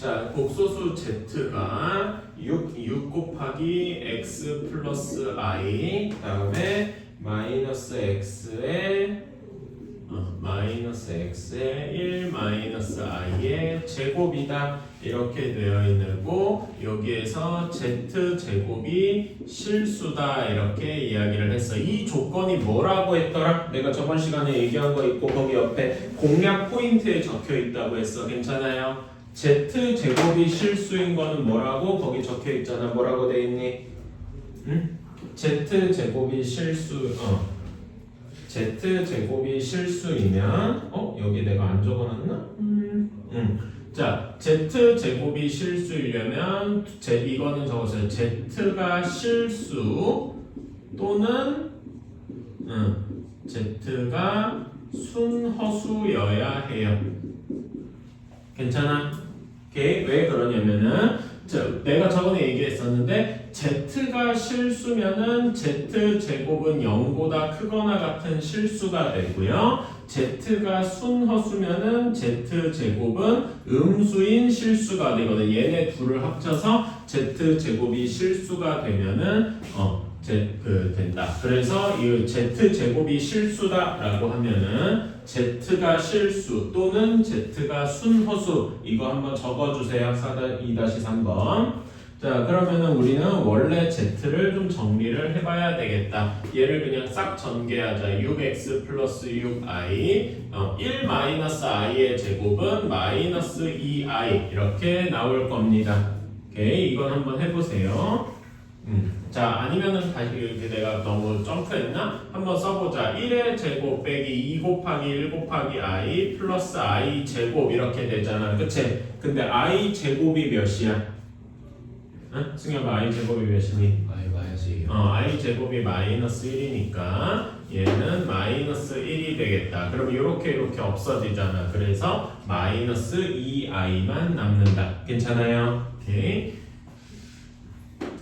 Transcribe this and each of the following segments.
자, 곡소수 z가 6 곱하기 x 플러스 i 다음에 마이너스 x에 1 마이너스 i의 제곱이다 이렇게 되어 있고 여기에서 z 제곱이 실수다 이렇게 이야기를 했어. 이 조건이 뭐라고 했더라? 내가 저번 시간에 얘기한 거 있고 거기 옆에 공략 포인트에 적혀 있다고 했어. 괜찮아요? z 제곱이 실수인 거는 뭐라고? 거기 적혀 있잖아. 뭐라고 돼 있니? 응? z 제곱이 실수 z 제곱이 실수이면 여기 내가 안 적어놨나? 자, z 제곱이 실수이려면 이거는 적었어요. z가 실수 또는 z가 순허수여야 해요. 괜찮아? 오케이? 왜 그러냐면은 내가 저번에 얘기했었는데 z가 실수면은 z 제곱은 0보다 크거나 같은 실수가 되고요. z가 순허수면은 z 제곱은 음수인 실수가 되거든. 얘네 둘을 합쳐서 z 제곱이 실수가 되면은 된다. 그래서 이 z 제곱이 실수다라고 하면은 z가 실수 또는 z가 순허수 이거 한번 적어주세요. 2-3번. 자, 그러면은 우리는 원래 z를 좀 정리를 해봐야 되겠다. 얘를 그냥 싹 전개하자. 6x 플러스 6i 1 마이너스 i의 제곱은 마이너스 2i 이렇게 나올 겁니다. 오케이, 이건 한번 해보세요. 자, 아니면은 다시 이렇게 내가 너무 점프했나? 한번 써보자. 1의 제곱 빼기 2 곱하기 1 곱하기 i 플러스 i 제곱 이렇게 되잖아. 그치? 근데 i 제곱이 몇이야? 응? 승엽아, i 제곱이 몇이니? i 제곱이 마이너스 1이니까 얘는 마이너스 1이 되겠다. 그럼 이렇게 없어지잖아. 그래서 마이너스 2i만 남는다. 괜찮아요? 오케이.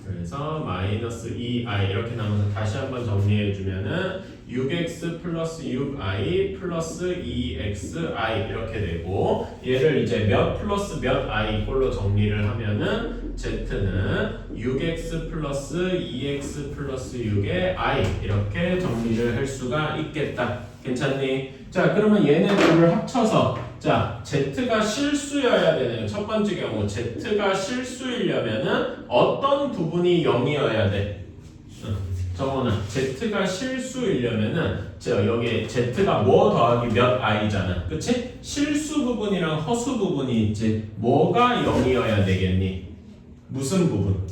그래서 마이너스 2i 이렇게 나오면서 다시 한번 정리해주면은 6x 플러스 6i 플러스 2xi 이렇게 되고 얘를 이제 몇 플러스 몇 i 꼴로 정리를 하면은 z는 6x 플러스 2x 플러스 6의 i 이렇게 정리를 할 수가 있겠다. 괜찮니? 자, 그러면 얘네 둘을 합쳐서 자, z가 실수여야 되네요. 첫 번째 경우 z가 실수이려면은 어떤 부분이 0이어야 돼? 정원아, z가 실수이려면은 여기 z가 뭐 더하기 몇 i잖아. 그치? 실수 부분이랑 허수 부분이 있지. 뭐가 0이어야 되겠니? 무슨 부분?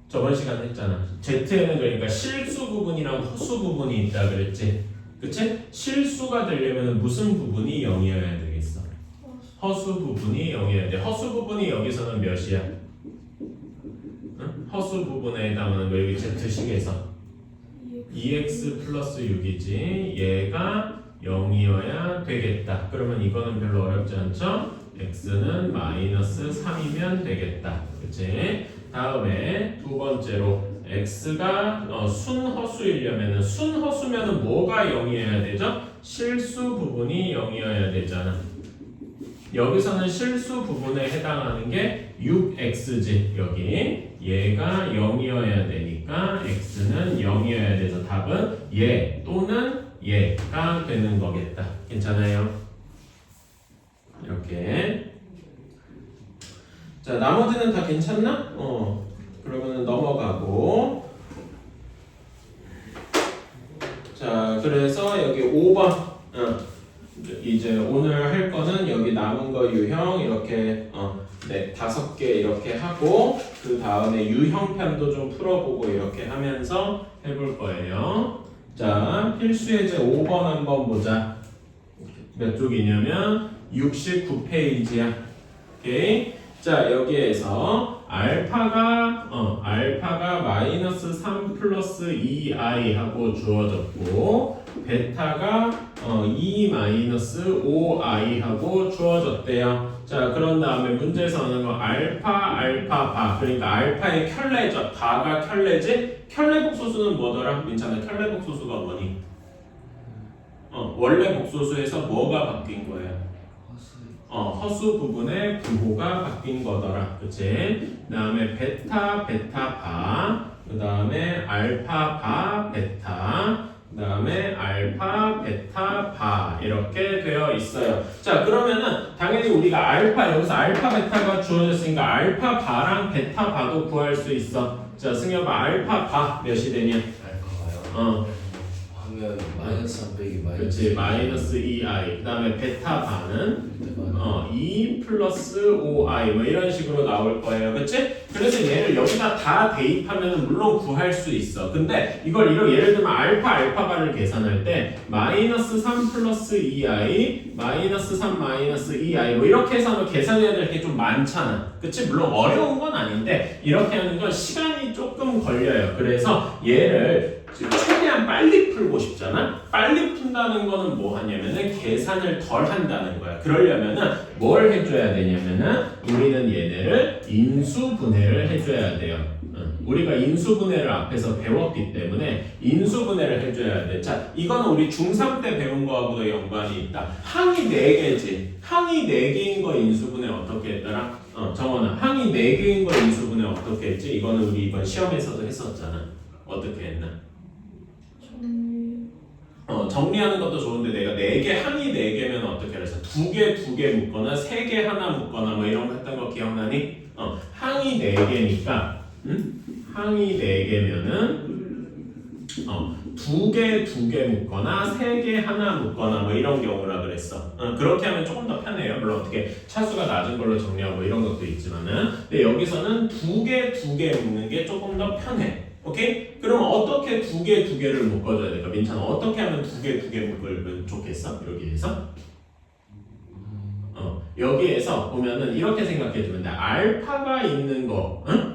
저번 시간에 했잖아. z에는 그러니까 실수 부분이랑 허수 부분이 있다 그랬지. 그치? 실수가 되려면 무슨 부분이 0이어야 되겠어? 허수 부분이 0이어야 돼. 허수 부분이 여기서는 몇이야? 응? 허수 부분에 해당하는 거 여기 z식에서 2x 플러스 6이지. 얘가 0이어야 되겠다. 그러면 이거는 별로 어렵지 않죠? x는 마이너스 3이면 되겠다. 그치? 다음에 두 번째로 x가 순허수이려면 순허수면은 뭐가 0이어야 되죠? 실수 부분이 0이어야 되잖아. 여기서는 실수 부분에 해당하는 게 6x지. 여기 얘가 0이어야 되니까 x는 0이어야 돼서 답은 얘 또는 얘가 되는 거겠다. 괜찮아요? 이렇게. 자, 나머지는 다 괜찮나? 그러면 넘어가고. 자, 그래서 여기 5번. 이제 오늘 할 거는 여기 남은 거 유형 이렇게 5개 이렇게 하고 그 다음에 유형편도 좀 풀어보고 이렇게 하면서 해볼 거예요. 자, 필수예제 5번 한번 보자. 몇 쪽이냐면 69페이지야. 오케이. 자, 여기에서 알파가 마이너스 3 플러스 2i 하고 주어졌고 베타가 2 마이너스 5i 하고 주어졌대요. 자, 그런 다음에 문제에서는 알파 바 그러니까 알파의 켤레죠. 바가 켤레지. 켤레 복소수는 뭐더라? 민찬아, 켤레 복소수가 뭐니? 원래 복소수에서 뭐가 바뀐 거예요? 허수 부분의 부호가 바뀐 거더라. 그치? 그 다음에 베타, 베타, 바. 그 다음에 알파, 바, 베타. 그 다음에 알파, 베타, 바 이렇게 되어 있어요. 자, 그러면은 당연히 우리가 알파, 여기서 알파, 베타가 주어졌으니까 알파, 바랑 베타, 바도 구할 수 있어. 자, 승엽아, 알파, 바 몇이 되냐? 알파가요? 하면 마이너스 3 빼기 마이너스 그렇지, 마이너스 2i. 그 다음에 베타 바는 2 플러스 5i 뭐 이런 식으로 나올 거예요. 그치? 그래서 얘를 여기다 다 대입하면 물론 구할 수 있어. 근데 이걸 예를 들면 알파 바를 계산할 때 마이너스 3 플러스 2i 마이너스 3 마이너스 2i 뭐 이렇게 해서 하면 계산해야 될 게 좀 많잖아. 그치? 물론 어려운 건 아닌데 이렇게 하는 건 시간이 조금 걸려요. 그래서 얘를 최대한 빨리 풀고 싶잖아. 빨리 푼다는 거는 뭐 하냐면은 계산을 덜 한다는 거야. 그러려면은 뭘 해줘야 되냐면은 우리는 얘네를 인수분해를 해줘야 돼요. 우리가 인수분해를 앞에서 배웠기 때문에 인수분해를 해줘야 돼. 자, 이거는 우리 중3 때 배운 거하고도 연관이 있다. 항이 4개지. 항이 4개인 거 인수분해 어떻게 했더라? 정원아, 항이 4개인 거 인수분해 어떻게 했지? 이거는 우리 이번 시험에서도 했었잖아. 어떻게 했나? 정리하는 것도 좋은데 내가 4개, 항이 4개면 어떻게 해서 2개 묶거나 3개 하나 묶거나 뭐 이런 거 했던 거 기억나니? 항이 4개니까 항이 4개면은 2개 묶거나 3개 하나 묶거나 뭐 이런 경우라 그랬어. 그렇게 하면 조금 더 편해요. 물론 어떻게 차수가 낮은 걸로 정리하고 이런 것도 있지만은 근데 여기서는 2개 묶는 게 조금 더 편해. 오케이? 그러면 어떻게 2개를 묶어줘야 될까? 민찬아, 어떻게 하면 2개 묶으면 좋겠어? 여기에서? 여기에서 보면은 이렇게 생각해주면 돼. 알파가 있는 거, 응?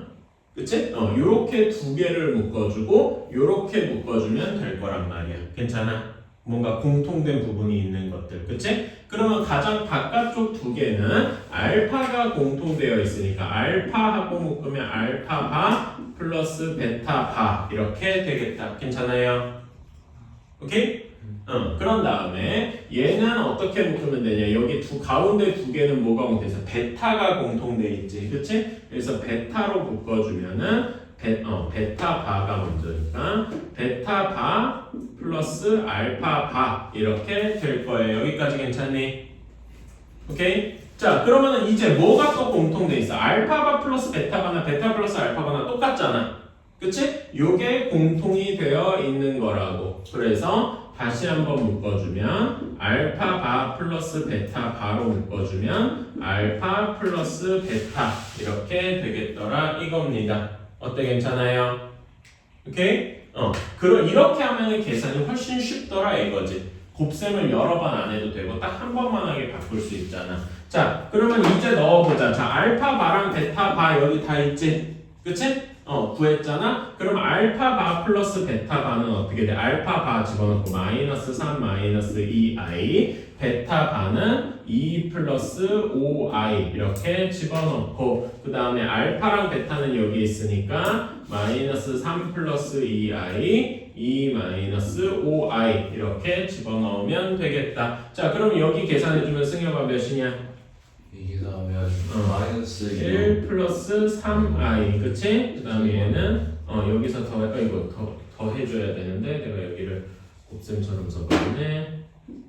그치? 요렇게 2개를 묶어주고, 요렇게 묶어주면 될 거란 말이야. 괜찮아? 뭔가 공통된 부분이 있는 것들, 그치? 그러면 가장 바깥쪽 2개는 알파가 공통되어 있으니까 알파하고 묶으면 알파 바 플러스 베타 바 이렇게 되겠다. 괜찮아요? 오케이? 그런 다음에 얘는 어떻게 묶으면 되냐? 여기 가운데 2개는 뭐가 공통돼서 베타가 공통돼 있지, 그치? 그래서 베타로 묶어주면은 베타 바가 먼저니까 베타 바 플러스 알파 바 이렇게 될 거예요. 여기까지 괜찮니? 오케이? 자, 그러면은 이제 뭐가 또 공통돼 있어? 알파 바 플러스 베타 바나 베타 플러스 알파 바나 똑같잖아. 그치? 요게 공통이 되어 있는 거라고. 그래서 다시 한번 묶어주면 알파 바 플러스 베타 바로 묶어주면 알파 플러스 베타 이렇게 되겠더라 이겁니다. 어때? 괜찮아요? 오케이? 이렇게 하면은 계산이 훨씬 쉽더라 이거지. 곱셈을 여러 번 안 해도 되고 딱 한 번만 하게 바꿀 수 있잖아. 자, 그러면 이제 넣어보자. 자, 알파 바랑 베타 바 여기 다 있지? 그치? 구했잖아? 그럼 알파 바 플러스 베타 바는 어떻게 돼? 알파 바 집어넣고 마이너스 3 마이너스 2i 베타 바는 2 플러스 5i 이렇게 집어넣고 그 다음에 알파랑 베타는 여기 있으니까 마이너스 3 플러스 2i 2 마이너스 5i 이렇게 집어넣으면 되겠다. 자, 그럼 여기 계산해주면 승엽아 몇이냐? 이게 나오면 마이너스 1 플러스 3i 그치? 그 다음에 얘는 여기서 더 해줘야 되는데 내가 여기를 곱셈처럼 써봤네.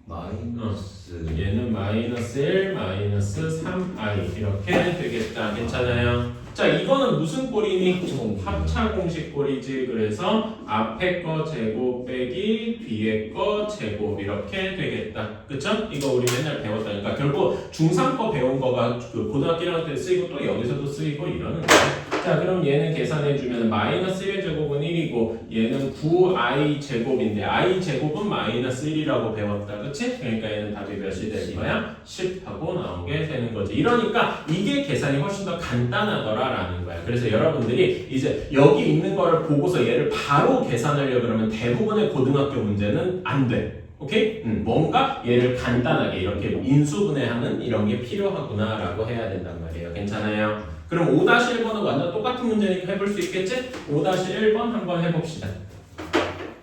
마이너스 얘는 마이너스 1 마이너스 3i 이렇게 되겠다. 괜찮아요? 자, 이거는 무슨 꼴이니? 합차 공식 꼴이지. 그래서 앞에 거 제곱 빼기 뒤에 거 제곱 이렇게 되겠다. 그쵸? 이거 우리 맨날 배웠다니까. 결국 중3 거 배운 거가 그 고등학교 1학년 때 쓰이고 또 여기서도 쓰이고 이러는 거야. 자, 그럼 얘는 계산해주면 마이너스 1제곱은 1이고 얘는 9i 제곱인데 i 제곱은 마이너스 1이라고 배웠다. 그치? 그러니까 얘는 답이 몇이 될 거야? 10 하고 나오게 되는 거지. 이러니까 이게 계산이 훨씬 더 간단하더라 라는 거야. 그래서 여러분들이 이제 여기 있는 거를 보고서 얘를 바로 계산하려고 그러면 대부분의 고등학교 문제는 안 돼. 오케이? 뭔가 얘를 간단하게 이렇게 인수분해하는 이런 게 필요하구나 라고 해야 된단 말이에요. 괜찮아요? 그럼 5-1번은 완전 똑같은 문제니까 해볼 수 있겠지? 5-1번 한번 해봅시다.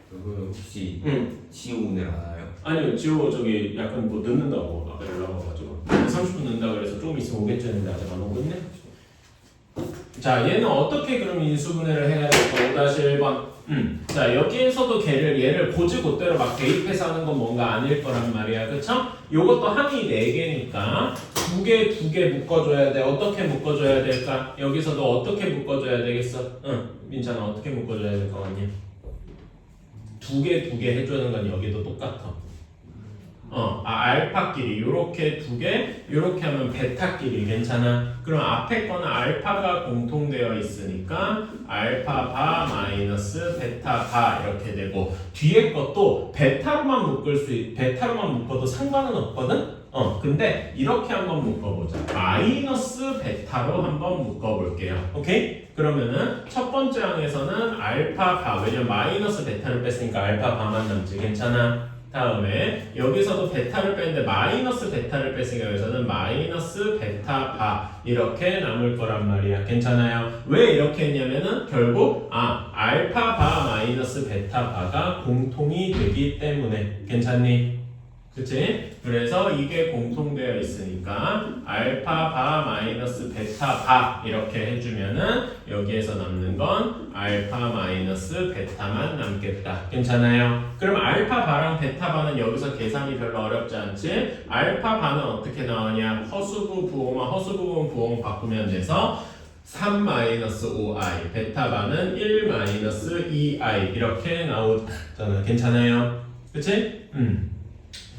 그거 혹시 지우분해 하나요? 아니요, 지호 저기 약간 뭐 늦는다고 아까 연락 와가지고 30분 늦는다 그래서 조금 있으면 오겠죠 했는데 아직 안 오고 있네. 자, 얘는 어떻게 그럼 인수분해를 해야 될까? 5-1번. 자, 여기에서도 얘를 고지고대로 막 대입해서 하는 건 뭔가 아닐 거란 말이야. 그쵸? 요것도 항이 4개니까 두 개 묶어줘야 돼. 어떻게 묶어줘야 될까? 여기서도 어떻게 묶어줘야 되겠어? 민찬아 어떻게 묶어줘야 될 것 같니? 두 개 해주는 건 여기도 똑같아. 알파끼리 요렇게 2개, 요렇게 하면 베타끼리 괜찮아. 그럼 앞에 거는 알파가 공통되어 있으니까 알파바 마이너스 베타바 이렇게 되고 뒤에 것도 베타로만 묶어도 상관은 없거든. 근데 이렇게 한번 묶어보자. 마이너스 베타로 한번 묶어볼게요. 오케이? 그러면은 첫 번째 항에서는 알파바, 왜냐면 마이너스 베타를 뺐으니까 알파바만 남지. 괜찮아? 다음에 여기서도 베타를 뺐는데 마이너스 베타를 뺐으니까 여기서는 마이너스 베타바 이렇게 남을 거란 말이야. 괜찮아요? 왜 이렇게 했냐면은 결국 알파바 마이너스 베타바가 공통이 되기 때문에. 괜찮니? 그치? 그래서 이게 공통되어 있으니까 알파바 마이너스 베타바 이렇게 해주면은 여기에서 남는 건 알파 마이너스 베타만 남겠다. 괜찮아요? 그럼 알파바랑 베타바는 여기서 계산이 별로 어렵지 않지? 알파바는 어떻게 나오냐? 허수부 부호만 바꾸면 돼서 3-5i 베타바는 1-2i 이렇게 나오잖아. 괜찮아요? 그치?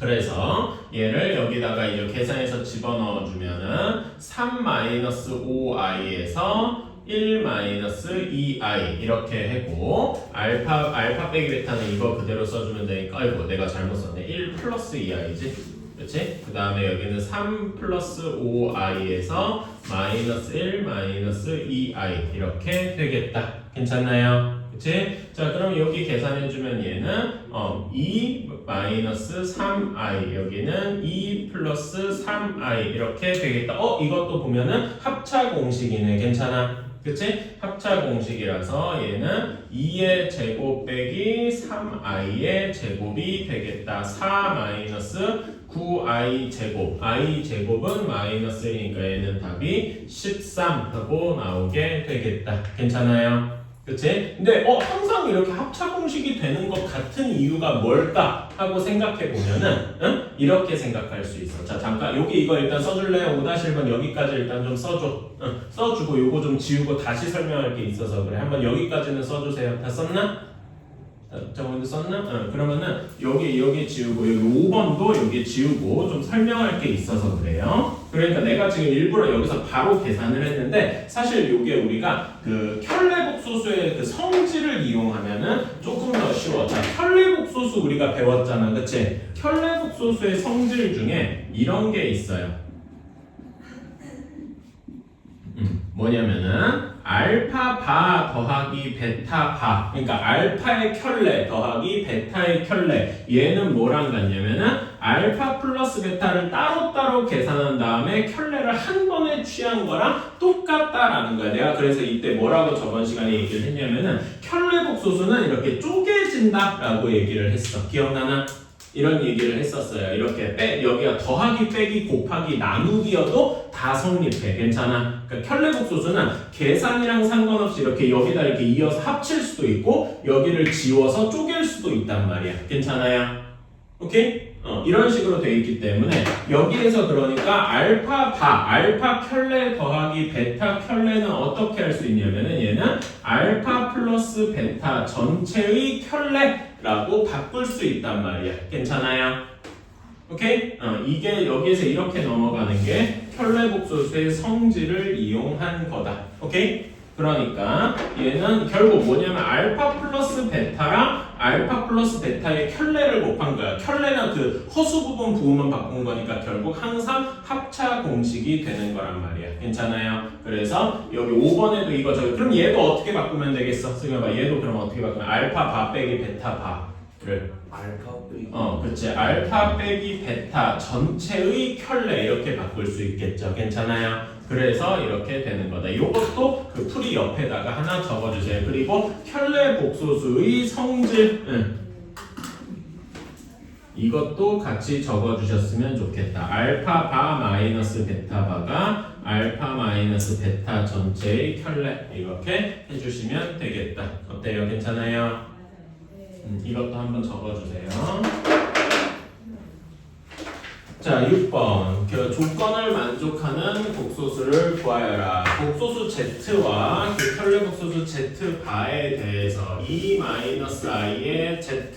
그래서 얘를 여기다가 이제 계산해서 집어넣어 주면은 3-5i에서 1-2i 이렇게 하고 알파 빼기 베타는 이거 그대로 써주면 되니까 아이고 내가 잘못 썼네. 1 플러스 2i지. 그렇지? 그 다음에 여기는 3 플러스 5i에서 마이너스 1 마이너스 2i 이렇게 되겠다. 괜찮나요? 그치? 자, 그럼 여기 계산해주면 얘는 2 마이너스 3i 여기는 2 플러스 3i 이렇게 되겠다. 이것도 보면은 합차 공식이네. 괜찮아? 그치? 합차 공식이라서 얘는 2의 제곱 빼기 3i의 제곱이 되겠다. 4 마이너스 9i 제곱. i 제곱은 마이너스 1이니까 얘는 답이 13 하고 나오게 되겠다. 괜찮아요? 그치? 근데 항상 이렇게 합차 공식이 되는 것 같은 이유가 뭘까 하고 생각해 보면은 이렇게 생각할 수 있어. 자, 잠깐 여기 이거 일단 써줄래요? 5-1번 여기까지 일단 좀 써줘. 써주고 요거 좀 지우고 다시 설명할 게 있어서 그래. 한번 여기까지는 써주세요. 다 썼나? 저번에 썼나? 그러면은 여기 지우고 여기 5번도 여기 지우고 좀 설명할 게 있어서 그래요. 그러니까 내가 지금 일부러 여기서 바로 계산을 했는데 사실 이게 우리가 그 켤레복소수의 그 성질을 이용하면은 조금 더 쉬워. 자, 켤레복소수 우리가 배웠잖아, 그치? 켤레복소수의 성질 중에 이런 게 있어요. 뭐냐면은 알파바 더하기 베타바, 그러니까 알파의 켤레 더하기 베타의 켤레, 얘는 뭐랑 같냐면은 알파 플러스 베타를 따로따로 계산한 다음에 켤레를 한 번에 취한 거랑 똑같다라는 거야. 내가 그래서 이때 뭐라고 저번 시간에 얘기를 했냐면은 켤레복소수는 이렇게 쪼개진다 라고 얘기를 했어. 기억나나? 이런 얘기를 했었어요. 이렇게 여기가 더하기 빼기 곱하기 나누기여도 다 성립해. 괜찮아? 그러니까 켤레복소수는 계산이랑 상관없이 이렇게 여기다 이렇게 이어서 합칠 수도 있고 여기를 지워서 쪼갤 수도 있단 말이야. 괜찮아요? 오케이? 이런 식으로 돼 있기 때문에 여기에서 그러니까 알파 켤레 더하기 베타 켤레는 어떻게 할 수 있냐면은 얘는 알파 플러스 베타 전체의 켤레라고 바꿀 수 있단 말이야. 괜찮아요? 오케이? 이게 여기에서 이렇게 넘어가는 게 켤레복소수의 성질을 이용한 거다. 오케이? 그러니까 얘는 결국 뭐냐면 알파 플러스 베타랑 알파 플러스 베타의 켤레를 곱한 거야. 켤레는 그 허수 부분 부호만 바꾼 거니까 결국 항상 합차 공식이 되는 거란 말이야. 괜찮아요? 그래서 여기 5번에도 이거 그럼 얘도 어떻게 바꾸면 되겠어? 승엽아, 얘도 그럼 어떻게 바꾸면 알파 바 빼기 베타 바를 알파 빼기 그치. 알파 빼기 베타 전체의 켤레 이렇게 바꿀 수 있겠죠. 괜찮아요? 그래서 이렇게 되는 거다. 이것도 그 풀이 옆에다가 하나 적어주세요. 그리고 켤레 복소수의 성질 이것도 같이 적어주셨으면 좋겠다. 알파 바 마이너스 베타 바가 알파 마이너스 베타 전체의 켤레 이렇게 해주시면 되겠다. 어때요? 괜찮아요? 이것도 한번 적어주세요. 자, 6번. 조건을 만족하는 곡소수를 구하여라. 곡소수 Z와 그 켤레 곡소수 Z 바에 대해서 E-I의 Z,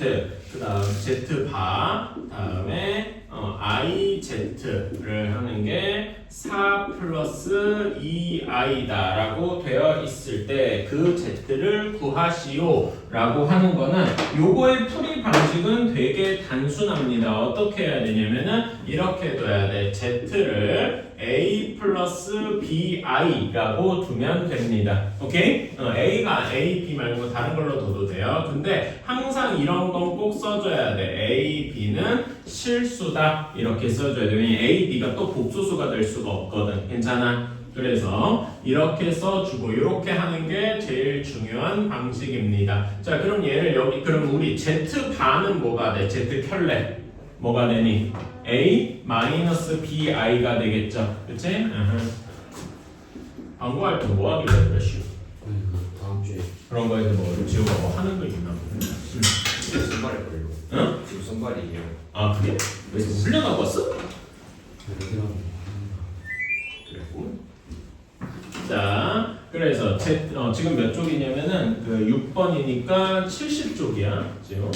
그 다음 Z 바, 다음에 IZ를 하는 게 4 플러스 2i다 라고 되어 있을 때 그 Z를 구하시오 라고 하는 거는 요거의 풀이 방식은 되게 단순합니다. 어떻게 해야 되냐면은 이렇게 둬야 돼. Z를 A 플러스 BI라고 두면 됩니다. 오케이? A가 A, B 말고 다른 걸로 둬도 돼요. 근데 항상 이런 건 꼭 써줘야 돼. A, B는 실수다. 이렇게 써줘야 돼. 왜냐면 A, B가 또 복소수가 될 수가 없거든. 괜찮아? 그래서 이렇게 써주고 이렇게 하는 게 제일 중요한 방식입니다. 자, 그럼 얘를 여기 그럼 우리 Z 바는 뭐가 돼? Z 켤레 뭐가 되니? A 마이너스 BI가 되겠죠. 그치? 광고할 때 뭐 하길래 그래? 다음 주에 그런 거에서 뭐 지우가 뭐 하는 거 있나? 선발할 걸로. 응? 지금 선발이에요. 아 그래? 왜 훈련하고 왔어? 그랬고. 자, 그래서 지금 몇 쪽이냐면은 그 6번이니까 70쪽이야. 지금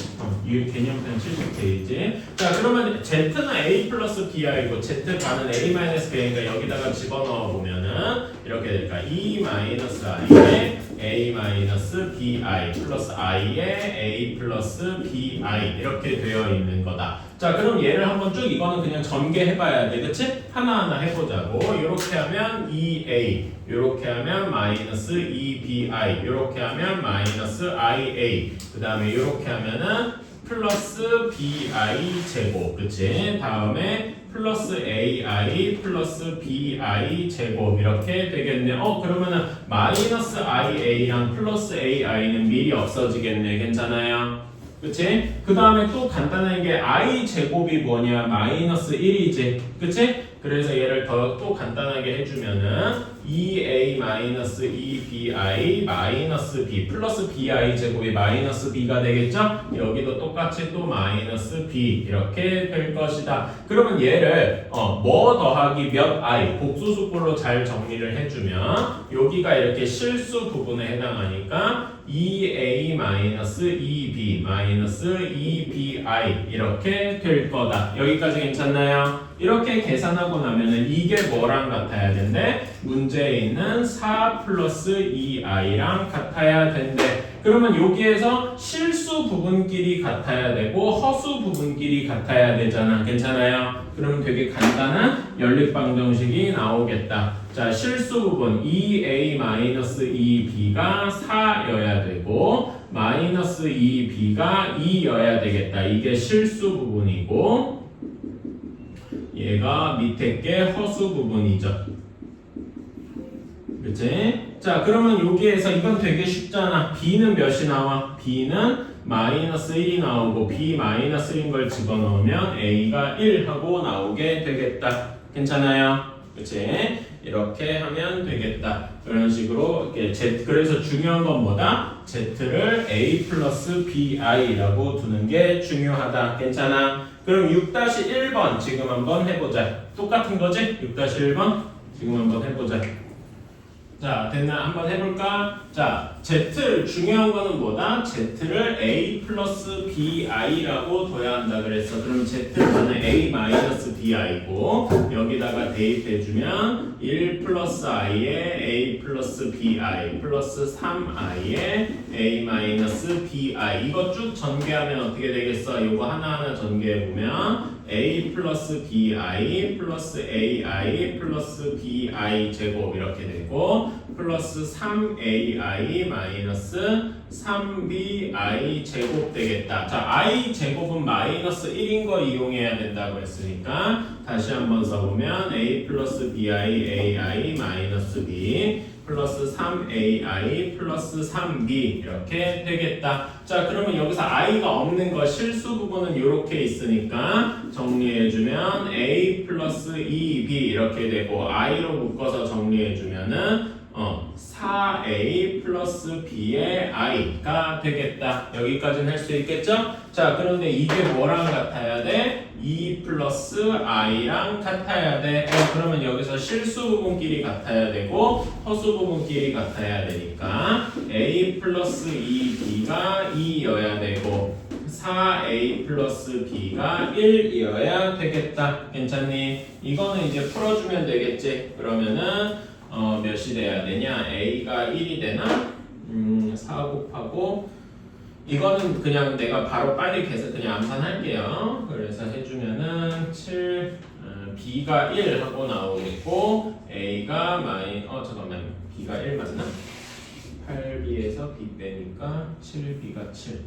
개념편 70페이지. 자, 그러면 Z는 A 플러스 Bi고 Z 반은 A 마이너스 B니까 여기다가 집어넣어 보면은 이렇게 될까? E 마이너스 I에 A 마이너스 BI 플러스 I에 A 플러스 BI 이렇게 되어 있는 거다. 자, 그럼 얘를 한번 쭉 이거는 그냥 전개해봐야 돼, 그치? 하나하나 해보자고. 이렇게 하면 2A, 이렇게 하면 마이너스 2BI, 이렇게 하면 마이너스 IA, 그 다음에 이렇게 하면은 플러스 BI 제곱, 그치? 다음에 플러스 AI 플러스 BI 제곱 이렇게 되겠네. 그러면은 마이너스 IA랑 플러스 AI는 미리 없어지겠네. 괜찮아요? 그치? 그 다음에 또 간단한 게 I 제곱이 뭐냐? 마이너스 1이지. 그치? 그래서 얘를 또 간단하게 해주면은 2A 마이너스 2BI 마이너스 B 플러스 BI 제곱이 마이너스 B가 되겠죠? 여기도 똑같이 또 마이너스 B 이렇게 될 것이다. 그러면 얘를 뭐 더하기 몇 I 복수수꼴로 잘 정리를 해주면 여기가 이렇게 실수 부분에 해당하니까 2A 마이너스 2B 마이너스 2BI 이렇게 될 거다. 여기까지 괜찮나요? 이렇게 계산하고 나면은 이게 뭐랑 같아야 된대? 문제에 있는 4 플러스 2i랑 같아야 된대. 그러면 여기에서 실수 부분끼리 같아야 되고 허수 부분끼리 같아야 되잖아. 괜찮아요? 그러면 되게 간단한 연립방정식이 나오겠다. 자, 실수 부분 2a-2b가 4여야 되고 마이너스 2b가 2여야 되겠다. 이게 실수 부분이고 얘가 밑에 게 허수 부분이죠. 그치? 자, 그러면 여기에서 이건 되게 쉽잖아. b는 몇이 나와? b는 마이너스 1이 나오고 b 마이너스 1인 걸 집어넣으면 a가 1 하고 나오게 되겠다. 괜찮아요? 그치? 이렇게 하면 되겠다. 이런 식으로 그래서 중요한 건 뭐다? z를 a 플러스 bi라고 두는 게 중요하다. 괜찮아? 그럼 6-1번 지금 한번 해보자. 똑같은 거지? 6-1번 지금 한번 해보자. 자, 됐나? 한번 해볼까? 자, Z 중요한 거는 뭐다? Z를 A 플러스 BI라고 둬야 한다 그랬어. 그럼 Z는 A 마이너스 BI고 여기다가 대입해주면 1 플러스 I에 A 플러스 BI 플러스 3I에 A 마이너스 BI 이거 쭉 전개하면 어떻게 되겠어? 이거 하나하나 전개해보면 A 플러스 BI 플러스 AI 플러스 BI 제곱 이렇게 되고 플러스 3AI 마이너스 3BI 제곱 되겠다. 자, I 제곱은 마이너스 1인 거 이용해야 된다고 했으니까 다시 한번 써보면 A 플러스 BI AI 마이너스 B 플러스 3ai 플러스 3b 이렇게 되겠다. 자, 그러면 여기서 i가 없는 거 실수 부분은 이렇게 있으니까 정리해주면 a 플러스 2b 이렇게 되고 i로 묶어서 정리해주면은 4a 플러스 b의 i가 되겠다. 여기까지는 할 수 있겠죠? 자, 그런데 이게 뭐랑 같아야 돼? 2 플러스 i랑 같아야 돼. 그러면 여기서 실수 부분끼리 같아야 되고 허수 부분끼리 같아야 되니까 a 플러스 2b가 2여야 되고 4a 플러스 b가 1이어야 되겠다. 괜찮니? 이거는 이제 풀어주면 되겠지. 그러면은 몇이 돼야 되냐? a가 1이 되나? 4 곱하고 이거는 그냥 내가 바로 빨리 계산 그냥 암산할게요. 그래서 해주면은 7 b가 1 하고 나오겠고 a가 잠깐만 b가 1 맞나? 8b에서 b 빼니까 7b가 7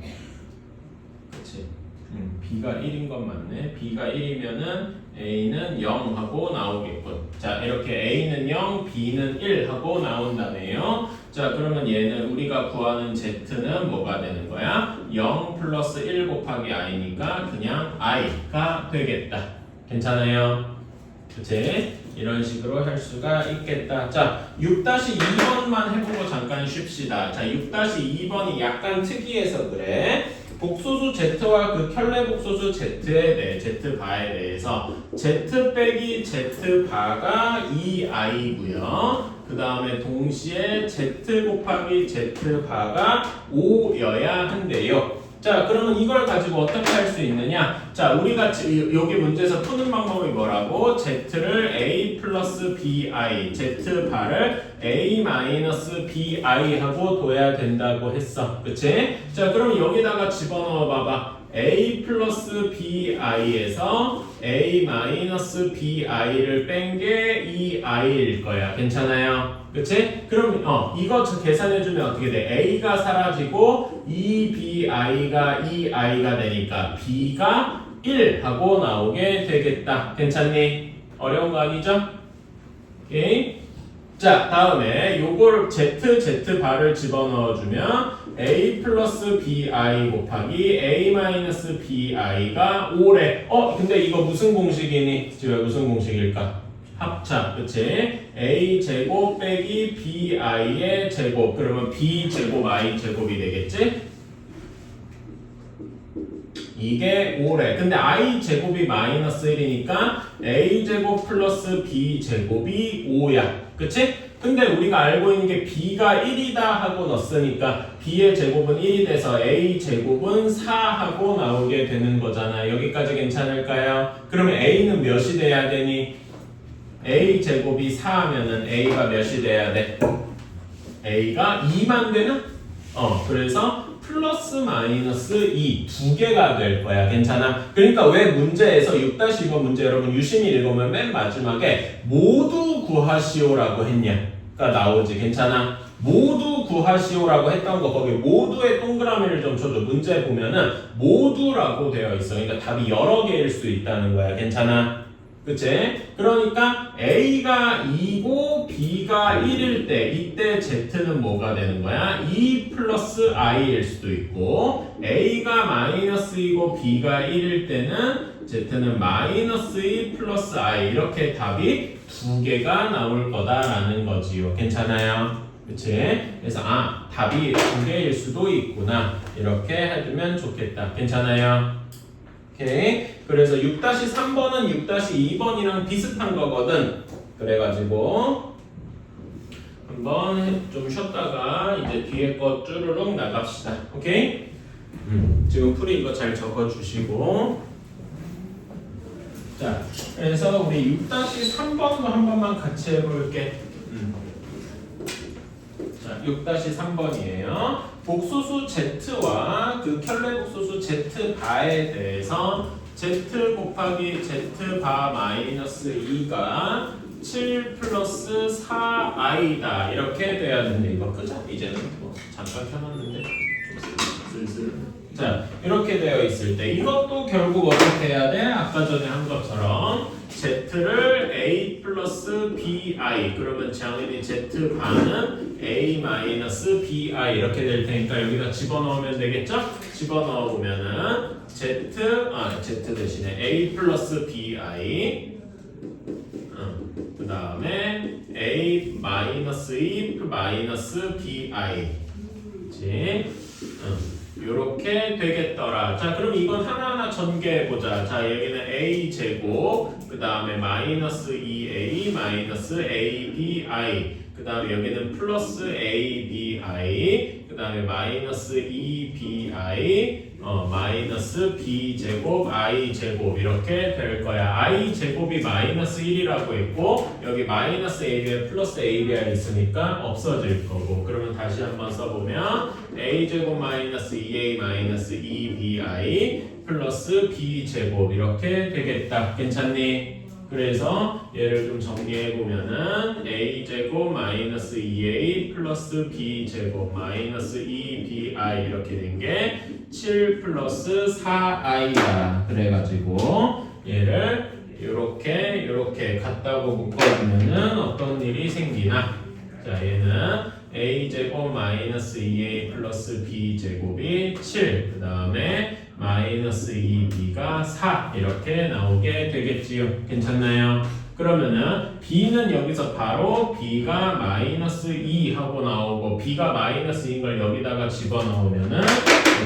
그치? b가 1인 건 맞네. b가 1이면은 a는 0 하고 나오겠군. 자, 이렇게 a는 0, b는 1 하고 나온다네요. 자, 그러면 얘는 우리가 구하는 z는 뭐가 되는 거야? 0 플러스 1 곱하기 i니까 그냥 i가 되겠다. 괜찮아요? 그치? 이런 식으로 할 수가 있겠다. 자, 6-2번만 해보고 잠깐 쉽시다. 자, 6-2번이 약간 특이해서 그래. 복소수 z와 그 켤레 복소수 z에 대해 z바에 대해서 z 빼기 z바가 2i고요. 그 다음에 동시에 z 곱하기 z바가 5여야 한대요. 자, 그러면 이걸 가지고 어떻게 할 수 있느냐? 자, 우리가 여기 문제에서 푸는 방법이 뭐라고? z를 a 플러스 bi, z바를 a 마이너스 bi 하고 둬야 된다고 했어. 그치? 자, 그럼 여기다가 집어넣어 봐봐. a 플러스 bi에서 a 마이너스 bi를 뺀 게 2i일 거야. 괜찮아요? 그치? 그럼 이거 계산해주면 어떻게 돼? a가 사라지고 2bi가 2i가 되니까 b가 1 하고 나오게 되겠다. 괜찮니? 어려운 거 아니죠? 오케이. 자, 다음에 요걸 z바를 집어넣어주면 a 플러스 bi 곱하기 a 마이너스 bi가 5래. 근데 이거 무슨 공식이니? 지금 무슨 공식일까? 합차, 그치? a 제곱 빼기 bi의 제곱. 그러면 b 제곱 i 제곱이 되겠지? 이게 5래. 근데 i 제곱이 마이너스 1이니까 a 제곱 플러스 b 제곱이 5야. 그치? 근데 우리가 알고 있는 게 b가 1이다 하고 넣었으니까 b의 제곱은 1이 돼서 a 제곱은 4 하고 나오게 되는 거잖아. 여기까지 괜찮을까요? 그러면 a는 몇이 돼야 되니? a 제곱이 4 하면은 a가 몇이 돼야 돼? a가 2만 되나? 그래서 플러스 마이너스 2 두 개가 될 거야. 괜찮아? 그러니까 왜 문제에서 6-2번 문제 여러분 유심히 읽으면 맨 마지막에 모두 구하시오라고 했냐가 나오지. 괜찮아? 모두 구하시오라고 했던 거 거기 모두의 동그라미를 좀 쳐줘. 문제 보면은 모두라고 되어 있어. 그러니까 답이 여러 개일 수 있다는 거야. 괜찮아? 그치? 그러니까 A가 2고 B가 1일 때 이때 Z는 뭐가 되는 거야? 2 플러스 I일 수도 있고 A가 마이너스 2고 B가 1일 때는 Z는 마이너스 2 플러스 I 이렇게 답이 두 개가 나올 거다라는 거지요. 괜찮아요? 그치? 그래서 답이 두 개일 수도 있구나 이렇게 해두면 좋겠다. 괜찮아요? 오케이. 그래서 6-3번은 6-2번이랑 비슷한 거거든. 그래가지고 한번 좀 쉬었다가 이제 뒤에 거 쭈르륵 나갑시다. 오케이? 지금 풀이 이거 잘 적어주시고 자, 그래서 우리 6-3번도 한 번만 같이 해볼게. 자, 6-3번이에요. 복소수 z와 그 켤레 복소수 z바에 대해서 z 곱하기 z바 마이너스 2가 7 플러스 4i다 이렇게 돼야 되는데 이거 끄자. 이제는 뭐 잠깐 켜놨는데 좀 슬슬. 자, 이렇게 되어 있을 때 이것도 결국 어떻게 해야 돼? 아까 전에 한 것처럼 Z를 A 플러스 BI 그러면 당연히 Z 반은 A 마이너스 BI 이렇게 될 테니까 여기다 집어넣으면 되겠죠? 집어넣으면은 Z 대신에 A 플러스 BI 그 다음에 A 마이너스 2 마이너스 BI 요렇게 되겠더라. 자, 그럼 이건 하나하나 전개해보자. 자, 여기는 A 제곱, 그 다음에 마이너스 2A, 마이너스 ABI, 그 다음에 여기는 플러스 ABI, 그 다음에 마이너스 2BI, 마이너스 B제곱, I제곱 이렇게 될 거야. I제곱이 마이너스 1이라고 했고 여기 마이너스 ABI 플러스 ABI 있으니까 없어질 거고 그러면 다시 한번 써보면 A제곱 마이너스 2A 마이너스 2BI 플러스 B제곱 이렇게 되겠다. 괜찮니? 그래서 얘를 좀 정리해보면은 A제곱 마이너스 2A 플러스 B제곱 마이너스 2BI 이렇게 된 게 7 플러스 4i다. 그래가지고 얘를 요렇게 갖다고 묶어주면은 어떤 일이 생기나? 자, 얘는 A제곱 마이너스 2A 플러스 B제곱이 7, 그 다음에 마이너스 2B가 4 이렇게 나오게 되겠지요. 괜찮나요? 그러면은 B는 여기서 바로 B가 마이너스 2 하고 나오고 B가 마이너스 2인 걸 여기다가 집어넣으면은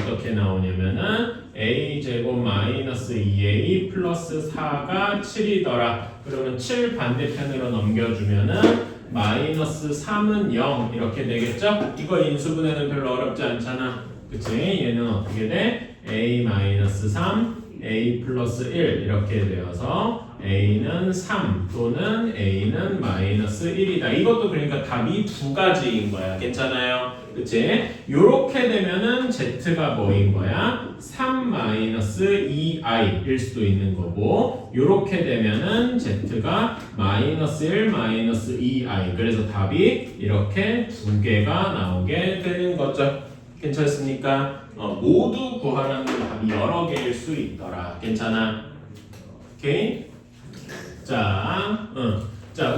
어떻게 나오냐면은 A제곱 마이너스 2A 플러스 4가 7이더라. 그러면 7 반대편으로 넘겨주면은 마이너스 3은 0 이렇게 되겠죠? 이거 인수분해는 별로 어렵지 않잖아. 그치? 얘는 어떻게 돼? A 마이너스 3, A 플러스 1 이렇게 되어서 A는 3 또는 A는 마이너스 1이다. 이것도 그러니까 답이 두 가지인 거야. 괜찮아요? 그치? 요렇게 되면은 Z가 뭐인 거야? 3 마이너스 2i일 수도 있는 거고 요렇게 되면은 Z가 마이너스 1 마이너스 2i 그래서 답이 이렇게 두 개가 나오게 되는 거죠. 괜찮습니까? 모두 구하라는 답이 여러 개일 수 있더라. 괜찮아? 오케이? 자,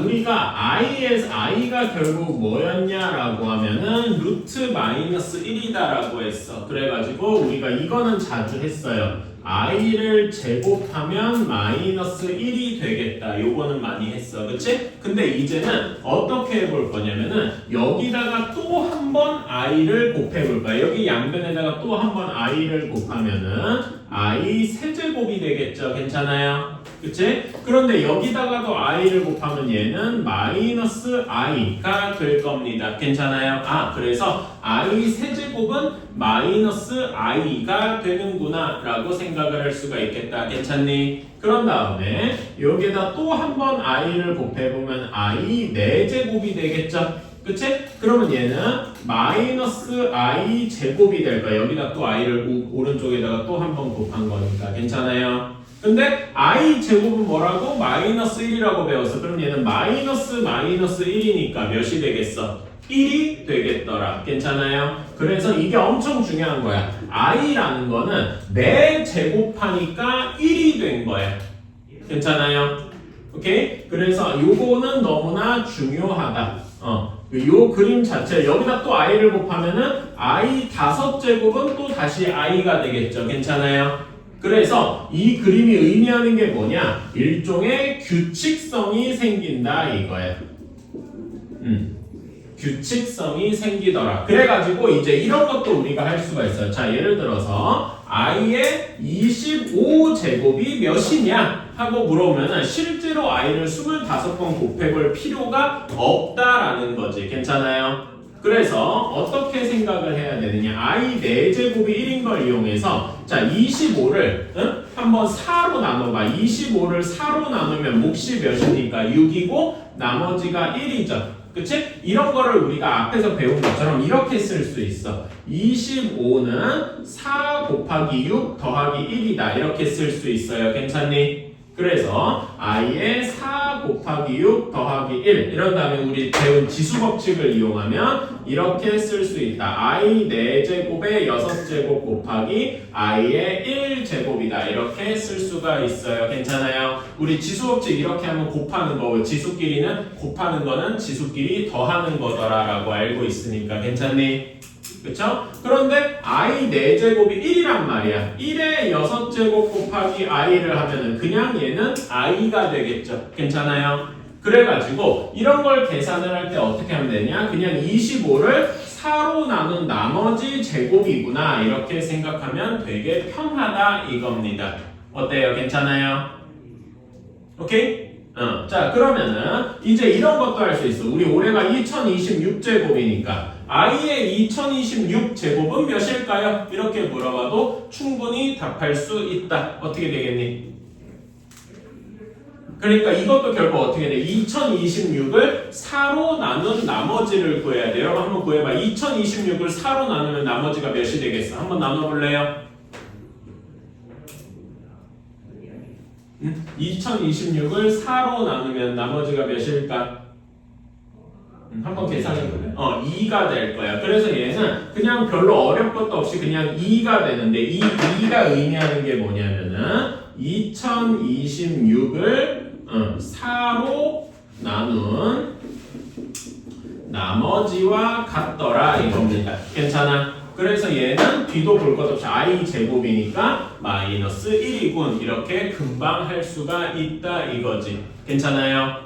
우리가 i가 결국 뭐였냐라고 하면은 루트 마이너스 1이다라고 했어. 그래가지고 우리가 이거는 자주 했어요. i를 제곱하면 마이너스 1이 되겠다. 요거는 많이 했어. 그치? 근데 이제는 어떻게 해볼 거냐면은 여기다가 또 한 번 i를 곱해볼 거야. 여기 양변에다가 또 한 번 i를 곱하면은 i 세제곱이 되겠죠. 괜찮아요? 그치? 그런데 여기다가도 i를 곱하면 얘는 마이너스 i가 될 겁니다. 괜찮아요? 그래서 i 세제곱은 마이너스 i가 되는구나 라고 생각을 할 수가 있겠다. 괜찮니? 그런 다음에 여기에다 또 한 번 i를 곱해보면 i 4제곱이 되겠죠? 그치? 그러면 얘는 마이너스 i 제곱이 될 거야. 여기다 또 i를 오른쪽에다가 또 한 번 곱한 거니까. 괜찮아요? 근데 i 제곱은 뭐라고? 마이너스 1이라고 배웠어. 그럼 얘는 마이너스 1이니까 몇이 되겠어? 1이 되겠더라. 괜찮아요? 그래서 이게 엄청 중요한 거야. i라는 거는 4 제곱하니까 1이 된 거야. 괜찮아요? 오케이? 그래서 요거는 너무나 중요하다. 요 그림 자체 여기다 또 i를 곱하면은 i 5제곱은 또 다시 i가 되겠죠. 괜찮아요? 그래서 이 그림이 의미하는 게 뭐냐? 일종의 규칙성이 생긴다 이거예요. 규칙성이 생기더라. 그래가지고 이제 이런 것도 우리가 할 수가 있어요. 자, 예를 들어서 i의 25제곱이 몇이냐 하고 물어보면 실제로 i를 25번 곱해볼 필요가 없다라는 거지. 괜찮아요? 그래서 어떻게 생각을 해야 되느냐? i 4제곱이 1인 걸 이용해서 자 25를 한번 4로 나눠봐. 25를 4로 나누면 몫이 몇이니까 6이고 나머지가 1이죠. 그치? 이런 거를 우리가 앞에서 배운 것처럼 이렇게 쓸 수 있어. 25는 4 곱하기 6 더하기 1이다. 이렇게 쓸 수 있어요. 괜찮니? 그래서 i의 4 곱하기 6 더하기 1 이런 다음에 우리 배운 지수 법칙을 이용하면 이렇게 쓸 수 있다. i 4제곱의 6제곱 곱하기 i의 1제곱이다. 이렇게 쓸 수가 있어요. 괜찮아요? 우리 지수 법칙 이렇게 하면 곱하는 거고 지수끼리는 곱하는 거는 지수끼리 더하는 거더라 라고 알고 있으니까 괜찮니? 그쵸? 그런데 i 4제곱이 1이란 말이야. 1의 6제곱 곱하기 i를 하면은 그냥 얘는 i가 되겠죠. 괜찮아요? 그래가지고 이런 걸 계산을 할 때 어떻게 하면 되냐? 그냥 25를 4로 나눈 나머지 제곱이구나 이렇게 생각하면 되게 편하다 이겁니다. 어때요? 괜찮아요? 오케이? 자 그러면은 이제 이런 것도 할 수 있어. 우리 올해가 2026제곱이니까 i의 2026제곱은 몇일까요? 이렇게 물어봐도 충분히 답할 수 있다. 어떻게 되겠니? 그러니까 이것도 결국 어떻게 돼? 2026을 4로 나눈 나머지를 구해야 돼요. 여러분 한번 구해봐. 2026을 4로 나누면 나머지가 몇이 되겠어? 한번 나눠볼래요? 2026을 4로 나누면 나머지가 몇일까? 한번 계산해볼래? 2가 될 거야. 그래서 얘는 그냥 별로 어려운 것도 없이 그냥 2가 되는데 이 2가 의미하는 게 뭐냐면은 2026을 4로 나눈 나머지와 같더라 이겁니다. 괜찮아? 그래서 얘는 뒤도 볼 것 없이 i 제곱이니까 마이너스 1이군 이렇게 금방 할 수가 있다 이거지. 괜찮아요?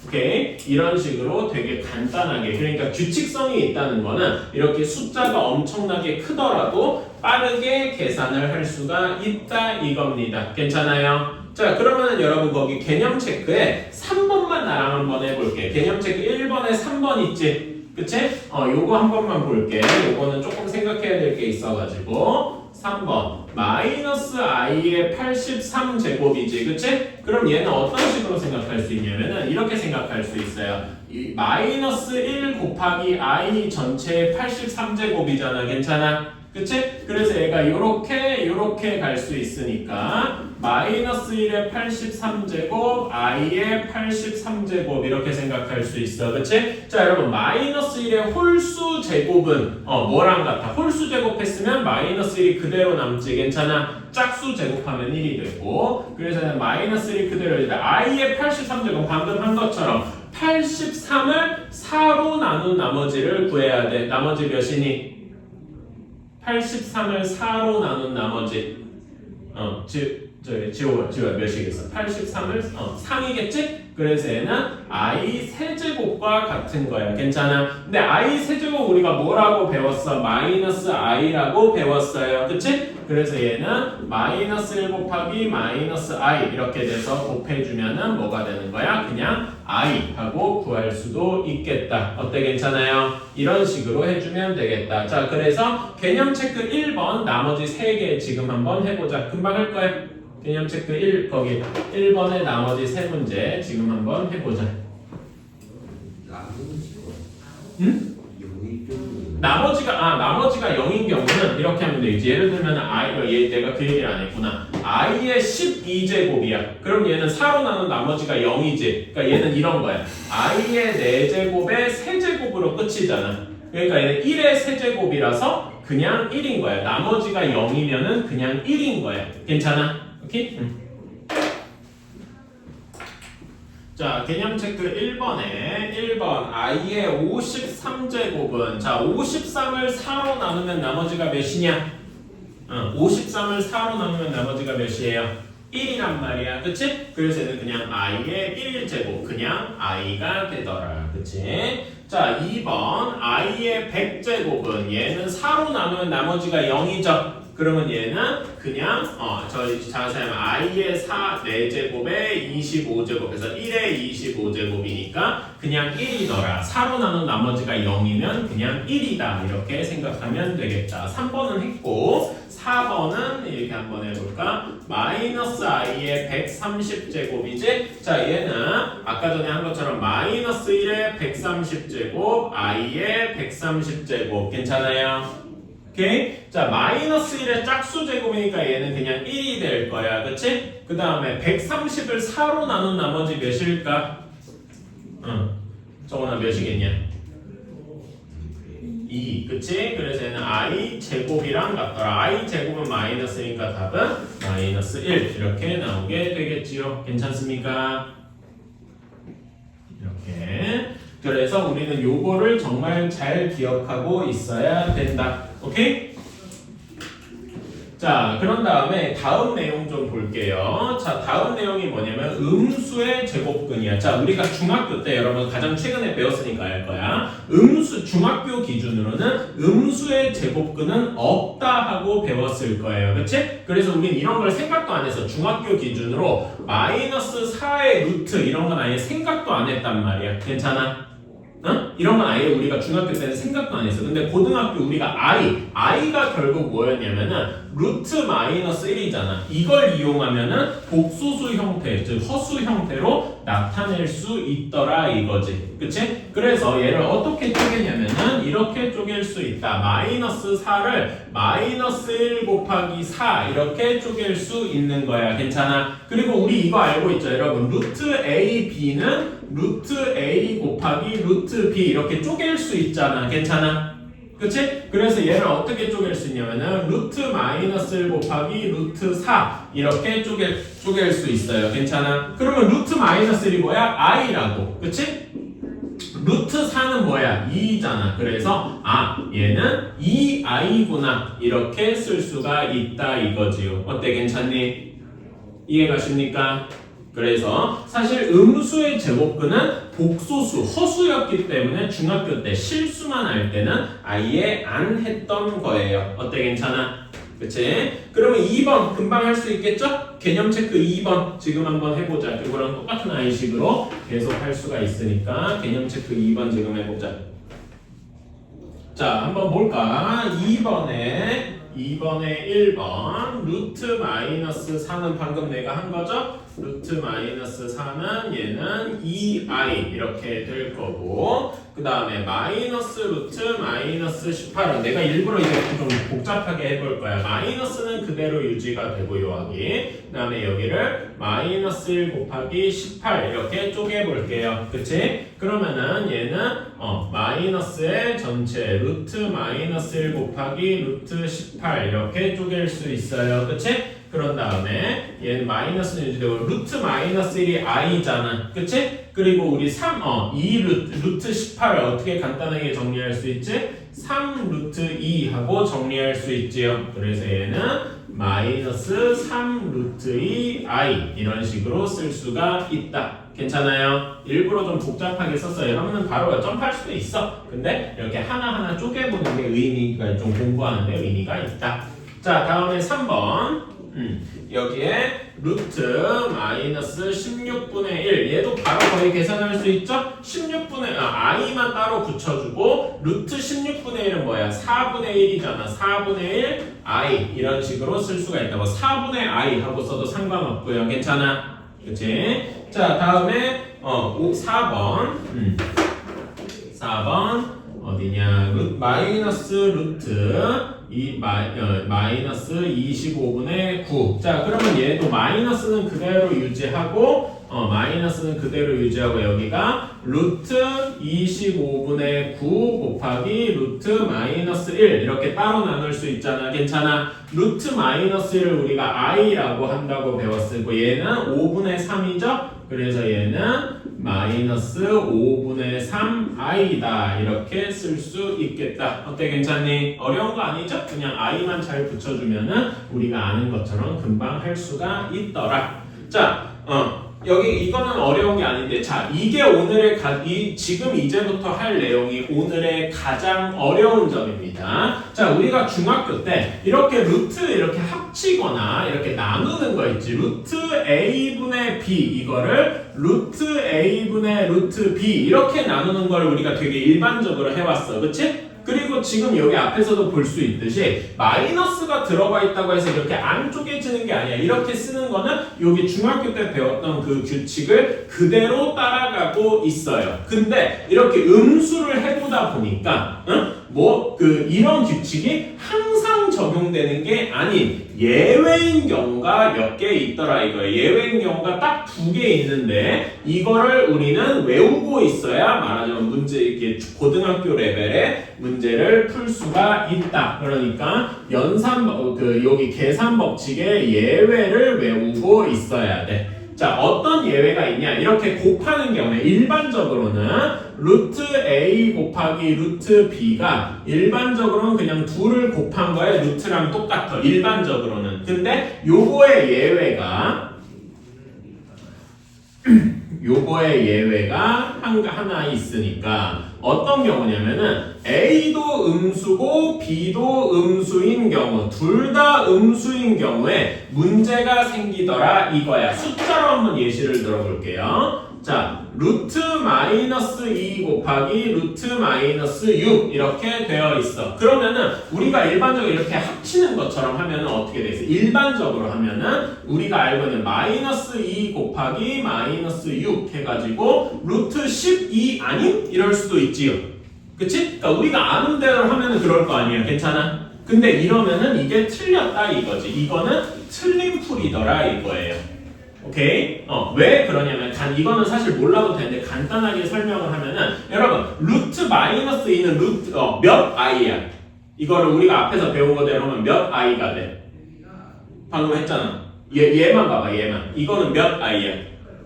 오케이? 이런 식으로 되게 간단하게 그러니까 규칙성이 있다는 거는 이렇게 숫자가 엄청나게 크더라도 빠르게 계산을 할 수가 있다 이겁니다. 괜찮아요? 자 그러면은 여러분 거기 개념 체크에 3번만 나랑 한번 해볼게. 개념 체크 1번에 3번 있지? 그치? 요거 한 번만 볼게. 요거는 조금 생각해야 될 게 있어가지고 3번 마이너스 i의 83제곱이지 그치? 그럼 얘는 어떤 식으로 생각할 수 있냐면은 이렇게 생각할 수 있어요. 이 마이너스 1 곱하기 i 전체의 83제곱이잖아. 괜찮아? 그치? 그래서 얘가 요렇게 갈 수 있으니까 마이너스 1의 83제곱 i의 83제곱 이렇게 생각할 수 있어. 그치? 자 여러분 마이너스 1의 홀수 제곱은 뭐랑 같아? 홀수 제곱했으면 마이너스 1이 그대로 남지. 괜찮아? 짝수 제곱하면 1이 되고 그래서 마이너스 1이 그대로 있다. i의 83제곱 방금 한 것처럼 83을 4로 나눈 나머지를 구해야 돼. 나머지 몇이니? 83을 4로 나눈 나머지 지호가 몇이겠어? 83을 3이겠지? 그래서 얘는 i 세제곱과 같은 거야. 괜찮아? 근데 i 세제곱 우리가 뭐라고 배웠어? 마이너스 i라고 배웠어요. 그치? 그래서 얘는 마이너스 1 곱하기 마이너스 i 이렇게 돼서 곱해주면은 뭐가 되는 거야? 그냥 i 하고 구할 수도 있겠다. 어때? 괜찮아요? 이런 식으로 해주면 되겠다. 자 그래서 개념 체크 1번 나머지 3개 지금 한번 해보자. 금방 할 거야. 개념 체크 1 거기 1번의 나머지 3문제 지금 한번 해보자. 응? 나머지가 0인 경우는 이렇게 하면 되지. 예를 들면 얘 내가 그 얘기를 안 했구나. i의 12제곱이야. 그럼 얘는 4로 나눈 나머지가 0이지. 그러니까 얘는 이런 거야. i의 4제곱의 세제곱으로 끝이잖아. 그러니까 얘는 1의 세제곱이라서 그냥 1인 거야. 나머지가 0이면은 그냥 1인 거야. 괜찮아? 오케이? 자, 개념 체크 1번에 1번 i의 53제곱은 자, 53을 4로 나누면 나머지가 몇이냐? 53을 4로 나누면 나머지가 몇이에요? 1이란 말이야. 그치? 그래서 얘는 그냥 i의 1제곱 그냥 i가 되더라. 그치? 자, 2번 i의 100제곱은 얘는 4로 나누면 나머지가 0이죠. 그러면 얘는 그냥 저희 자세하면 i의 4제곱에 25제곱에서 1의 25제곱이니까 그냥 1이더라. 4로 나눈 나머지가 0이면 그냥 1이다. 이렇게 생각하면 되겠다. 3번은 했고 4번은 이렇게 한번 해볼까? 마이너스 i의 130제곱이지? 자 얘는 아까 전에 한 것처럼 마이너스 1의 130제곱 i의 130제곱 괜찮아요? 오케이? 자, 마이너스 1의 짝수 제곱이니까 얘는 그냥 1이 될 거야. 그치? 그 다음에 130을 4로 나눈 나머지 몇일까? 정원아 몇이겠냐? 2, 그치? 그래서 얘는 i 제곱이랑 같더라. i 제곱은 마이너스니까 답은 마이너스 1 이렇게 나오게 되겠지요. 괜찮습니까? 이렇게. 그래서 우리는 요거를 정말 잘 기억하고 있어야 된다. 오케이? 자, 그런 다음에 다음 내용 좀 볼게요. 자, 다음 내용이 뭐냐면 음수의 제곱근이야. 자, 우리가 중학교 때 여러분 가장 최근에 배웠으니까 알 거야. 중학교 기준으로는 음수의 제곱근은 없다 하고 배웠을 거예요. 그치? 그래서 우린 이런 걸 생각도 안 했어. 중학교 기준으로 마이너스 4의 루트 이런 건 아예 생각도 안 했단 말이야. 괜찮아? 응? 이런 건 아예 우리가 중학교 때는 생각도 안 했어. 근데 고등학교 우리가 i가 결국 뭐였냐면은 루트 마이너스 1이잖아. 이걸 이용하면은 복소수 형태, 즉 허수 형태로 나타낼 수 있더라 이거지. 그치? 그래서 얘를 어떻게 쪼개냐면은 이렇게 쪼갤 수 있다. 마이너스 4를 마이너스 1 곱하기 4 이렇게 쪼갤 수 있는 거야. 괜찮아? 그리고 우리 이거 알고 있죠, 여러분. 루트 a, b는 루트 a 곱하기 루트 b 이렇게 쪼갤 수 있잖아. 괜찮아? 그치? 그래서 얘를 어떻게 쪼갤 수 있냐면은 루트 마이너스 1 곱하기 루트 4 이렇게 쪼갤 수 있어요. 괜찮아? 그러면 루트 마이너스 1이 뭐야? i라고. 그치? 루트 4는 뭐야? 2잖아. 그래서 얘는 2i구나 이렇게 쓸 수가 있다 이거지요. 어때? 괜찮니? 이해가십니까? 그래서 사실 음수의 제곱근은 복소수, 허수였기 때문에 중학교 때 실수만 할 때는 아예 안 했던 거예요. 어때? 괜찮아? 그치? 그러면 2번 금방 할 수 있겠죠? 개념 체크 2번 지금 한번 해보자. 그거랑 똑같은 아이식으로 계속 할 수가 있으니까 개념 체크 2번 지금 해보자. 자, 한번 볼까? 2번에 1번 루트 마이너스 4는 방금 내가 한 거죠? 루트 마이너스 4는 얘는 2i 이렇게 될 거고 그 다음에 마이너스 루트 마이너스 18은 내가 일부러 이제 좀 복잡하게 해볼 거야. 마이너스는 그대로 유지가 되고 여기 그 다음에 여기를 마이너스 1 곱하기 18 이렇게 쪼개볼게요. 그치? 그러면은 얘는 마이너스의 전체 루트 마이너스 1 곱하기 루트 18 이렇게 쪼갤 수 있어요. 그치? 그런 다음에 얘는 마이너스는 유지되고 루트 마이너스 1이 i잖아. 그치? 그리고 우리 2 루트 18을 어떻게 간단하게 정리할 수 있지? 3 루트 2 하고 정리할 수 있지요. 그래서 얘는 마이너스 3 루트 2 i 이런 식으로 쓸 수가 있다. 괜찮아요? 일부러 좀 복잡하게 썼어요. 여러분은 바로 점프할 수도 있어. 근데 이렇게 하나하나 쪼개보는 게 의미가 좀 공부하는 데 의미가 있다. 자, 다음에 3번. 여기에 루트 마이너스 16분의 1 얘도 바로 거의 계산할 수 있죠? 16분의 i만 따로 붙여주고 루트 16분의 1은 뭐야? 4분의 1이잖아. 4분의 1 i 이런 식으로 쓸 수가 있다고. 4분의 i 하고 써도 상관없고요. 괜찮아? 그치? 자, 다음에 4번 4번 어디냐? 마이너스 루트 마이너스 25분의 9. 자, 그러면 얘도 마이너스는 그대로 유지하고 마이너스는 그대로 유지하고 여기가 루트 25분의 9 곱하기 루트 마이너스 1 이렇게 따로 나눌 수 있잖아. 괜찮아? 루트 마이너스 1을 우리가 i라고 한다고 배웠고 얘는 5분의 3이죠? 그래서 얘는 마이너스 5분의 3i다 이렇게 쓸 수 있겠다. 어때? 괜찮니? 어려운 거 아니죠? 그냥 i만 잘 붙여주면은 우리가 아는 것처럼 금방 할 수가 있더라. 자, 여기 이거는 어려운 게 아닌데, 자, 이게 오늘의 지금 이제부터 할 내용이 오늘의 가장 어려운 점입니다. 자, 우리가 중학교 때 이렇게 루트 이렇게 합치거나 이렇게 나누는 거 있지. 루트 a분의 b 이거를 루트 a분의 루트 b 이렇게 나누는 걸 우리가 되게 일반적으로 해왔어. 그치? 그리고 지금 여기 앞에서도 볼 수 있듯이 마이너스가 들어가 있다고 해서 이렇게 안 쪼개지는 게 아니야. 이렇게 쓰는 거는 여기 중학교 때 배웠던 그 규칙을 그대로 따라가고 있어요. 근데 이렇게 음수를 해보다 보니까 이런 규칙이 항상 적용되는 게 아닌 예외인 경우가 몇 개 있더라 이거예요. 예외인 경우가 딱 2개 있는데 이거를 우리는 외우고 있어야 말하자면 문제 이렇게 고등학교 레벨의 문제를 풀 수가 있다. 그러니까 여기 계산 법칙의 예외를 외우고 있어야 돼. 자, 어떤 예외가 있냐? 이렇게 곱하는 경우에 일반적으로는 루트 A 곱하기 루트 B가 일반적으로는 그냥 2를 곱한 거에 루트랑 똑같아. 일반적으로는. 근데 요거의 예외가 하나 있으니까 어떤 경우냐면은 A도 음수고 B도 음수인 경우 둘 다 음수인 경우에 문제가 생기더라 이거야. 숫자로 한번 예시를 들어볼게요. 자, 루트 마이너스 2 곱하기 루트 마이너스 6 이렇게 되어 있어. 그러면은 우리가 일반적으로 이렇게 합치는 것처럼 하면은 어떻게 돼 있어? 일반적으로 하면은 우리가 알고 있는 마이너스 2 곱하기 마이너스 6 해가지고 루트 12 아님? 이럴 수도 있지요. 그치? 그러니까 우리가 아는 대로 하면은 그럴 거 아니야. 괜찮아? 근데 이러면은 이게 틀렸다 이거지. 이거는 틀린 풀이더라 이거예요. 오케이? 왜 그러냐면 이거는 사실 몰라도 되는데 간단하게 설명을 하면은 여러분 루트 마이너스 2는 몇 i야? 이거를 우리가 앞에서 배운 거대로 하면 몇 i가 돼? 방금 했잖아. 얘만 봐봐 얘만. 이거는 몇 i야?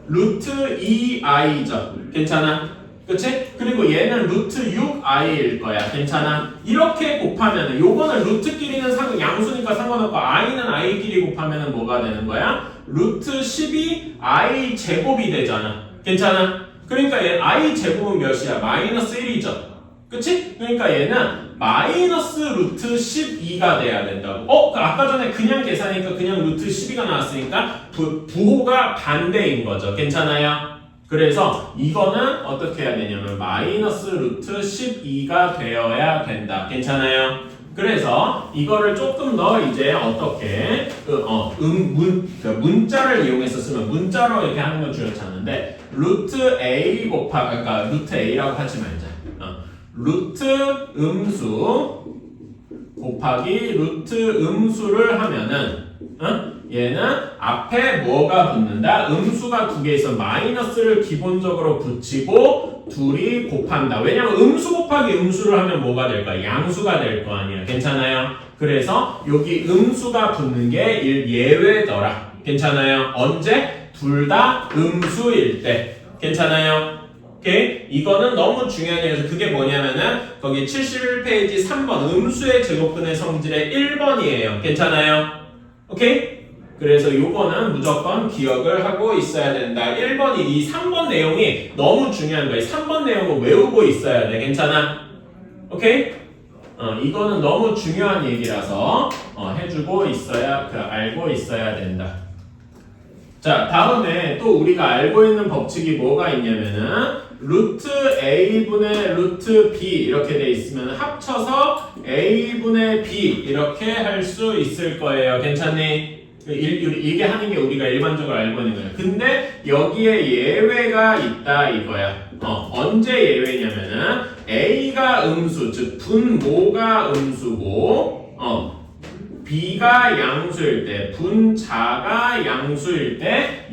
루트 2i죠. 괜찮아? 그치? 그리고 얘는 루트 6i일 거야. 괜찮아? 이렇게 곱하면은 요거는 루트끼리는 양수니까 상관없고 i는 i끼리 곱하면은 뭐가 되는 거야? 루트 12i 제곱이 되잖아. 괜찮아? 그러니까 얘 i 제곱은 몇이야? 마이너스 1이죠. 그치? 그러니까 얘는 마이너스 루트 12가 돼야 된다고. 아까 전에 그냥 계산하니까 그냥 루트 12가 나왔으니까 부호가 반대인 거죠. 괜찮아요? 그래서 이거는 어떻게 해야 되냐면 마이너스 루트 12가 되어야 된다. 괜찮아요? 그래서 이거를 조금 더 이제 어떻게 문자를 이용해서 쓰면 문자로 이렇게 하는 건 주요치 않은데 루트 A 그러니까 루트 A라고 하지 말자. 루트 음수 곱하기 루트 음수를 하면은 얘는 앞에 뭐가 붙는다? 음수가 2개 있어. 마이너스를 기본적으로 붙이고 둘이 곱한다. 왜냐면 음수 곱하기 음수를 하면 뭐가 될까? 양수가 될 거 아니야. 괜찮아요? 그래서 여기 음수가 붙는 게 예외더라. 괜찮아요? 언제? 둘 다 음수일 때. 괜찮아요? 오케이? 이거는 너무 중요한 얘기여서 그게 뭐냐면은 거기 71페이지 3번 음수의 제곱근의 성질의 1번이에요. 괜찮아요? 오케이? 그래서 요거는 무조건 기억을 하고 있어야 된다. 1번이 이 3번 내용이 너무 중요한 거예요. 3번 내용을 외우고 있어야 돼. 괜찮아? 오케이? 이거는 너무 중요한 얘기라서 해주고 있어야 알고 있어야 된다. 자, 다음에 또 우리가 알고 있는 법칙이 뭐가 있냐면은 루트 a분의 루트 b 이렇게 돼 있으면 합쳐서 a분의 b 이렇게 할 수 있을 거예요. 괜찮니? 이게 하는 게 우리가 일반적으로 알고 있는 거예요. 근데 여기에 예외가 있다 이거야. 언제 예외냐면은 a가 음수, 즉 분모가 음수고 B가 양수일 때, 분자가 양수일 때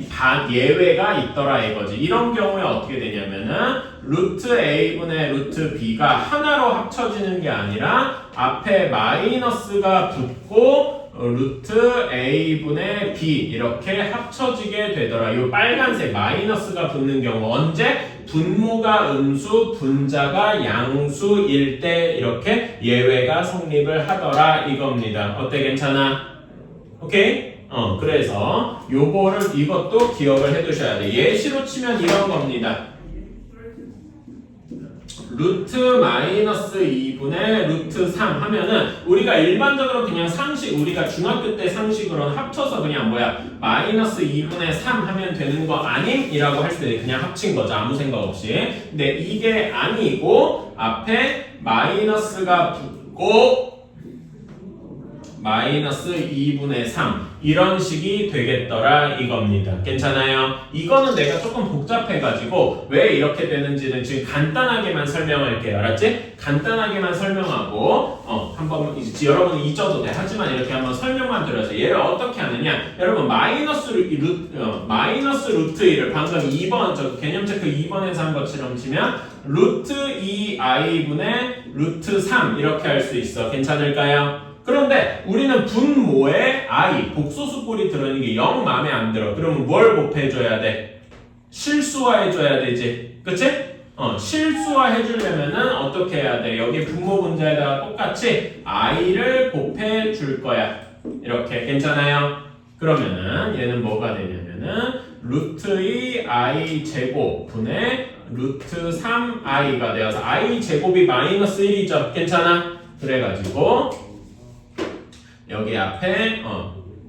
예외가 있더라 이거지. 이런 경우에 어떻게 되냐면은 루트 A분의 루트 B가 하나로 합쳐지는 게 아니라 앞에 마이너스가 붙고 루트 A분의 B 이렇게 합쳐지게 되더라. 이 빨간색 마이너스가 붙는 경우 언제? 분모가 음수, 분자가 양수일 때 이렇게 예외가 성립을 하더라 이겁니다. 어때? 괜찮아? 오케이? 그래서 이것도 기억을 해두셔야 돼. 예시로 치면 이런 겁니다. 루트 마이너스 2분의 루트 3 하면은 우리가 일반적으로 그냥 우리가 중학교 때 상식으로는 합쳐서 그냥 마이너스 2분의 3 하면 되는 거 아님? 이라고 할 때 그냥 합친 거죠. 아무 생각 없이. 근데 이게 아니고 앞에 마이너스가 붙고 마이너스 2분의 3 이런 식이 되겠더라 이겁니다. 괜찮아요? 이거는 내가 조금 복잡해가지고 왜 이렇게 되는지는 지금 간단하게만 설명할게요. 알았지? 간단하게만 설명하고 한번 이제 여러분은 잊어도 돼. 하지만 이렇게 한번 설명만 드려서 얘를 어떻게 하느냐. 여러분 마이너스 루트 2를 방금 2번 저 개념 체크 2번에서 한 것처럼 치면 루트 2i분의 루트 3 이렇게 할 수 있어. 괜찮을까요? 그런데 우리는 분모에 i 복소수꼴이 들어있는 게 영 마음에 안 들어. 그러면 뭘 곱해줘야 돼? 실수화해줘야 되지. 그치? 실수화 해주려면은 어떻게 해야 돼? 여기 분모 분자에다가 똑같이 i를 곱해줄 거야. 이렇게 괜찮아요? 그러면은 얘는 뭐가 되냐면은 루트 2i 제곱 분의 루트 3i가 되어서 i 제곱이 마이너스 1이죠. 괜찮아? 그래가지고 여기 앞에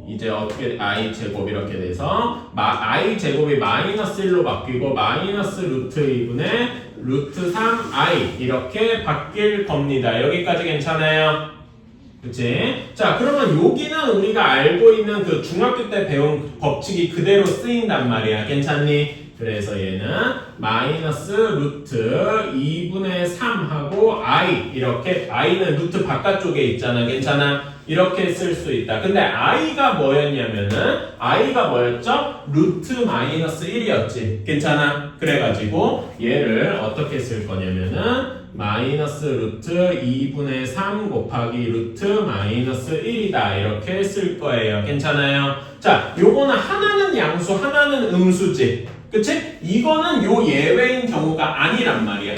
이제 어떻게 i 제곱 이렇게 돼서 i 제곱이 마이너스 1로 바뀌고 마이너스 루트 2분의 루트 3i 이렇게 바뀔 겁니다. 여기까지 괜찮아요? 그치? 자, 그러면 여기는 우리가 알고 있는 그 중학교 때 배운 법칙이 그대로 쓰인단 말이야. 괜찮니? 그래서 얘는 마이너스 루트 2분의 3하고 i 이렇게 i는 루트 바깥쪽에 있잖아. 괜찮아? 이렇게 쓸 수 있다. 근데 i가 뭐였냐면은 i가 뭐였죠? 루트 마이너스 1이었지. 괜찮아? 그래가지고 얘를 어떻게 쓸 거냐면은 마이너스 루트 2분의 3 곱하기 루트 마이너스 1이다. 이렇게 쓸 거예요. 괜찮아요? 자, 요거는 하나는 양수, 하나는 음수지. 그치? 이거는 요 예외인 경우가 아니란 말이야.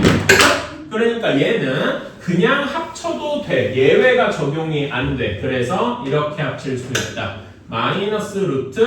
그러니까 얘는 그냥 합쳐도 돼. 예외가 적용이 안 돼. 그래서 이렇게 합칠 수 있다. 마이너스 루트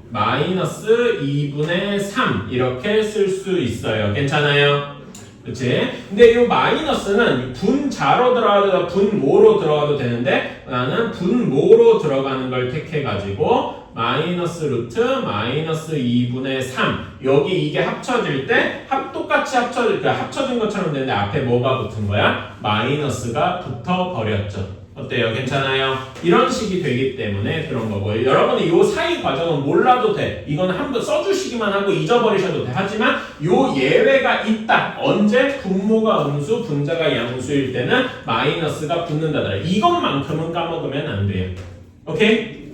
마이너스 2분의 3 이렇게 쓸 수 있어요. 괜찮아요? 그치? 근데 이 마이너스는 분자로 들어가도 분모로 들어가도 되는데 나는 분모로 들어가는 걸 택해가지고 마이너스 루트 마이너스 2분의 3 여기 이게 합쳐질 때 똑같이 합쳐진 것처럼 되는데 앞에 뭐가 붙은 거야? 마이너스가 붙어 버렸죠. 어때요? 괜찮아요? 이런 식이 되기 때문에 그런 거고 여러분이 요 사이 과정은 몰라도 돼. 이건 한번 써주시기만 하고 잊어버리셔도 돼. 하지만 요 예외가 있다. 언제? 분모가 음수, 분자가 양수일 때는 마이너스가 붙는다더라. 이것만큼은 까먹으면 안 돼요. 오케이?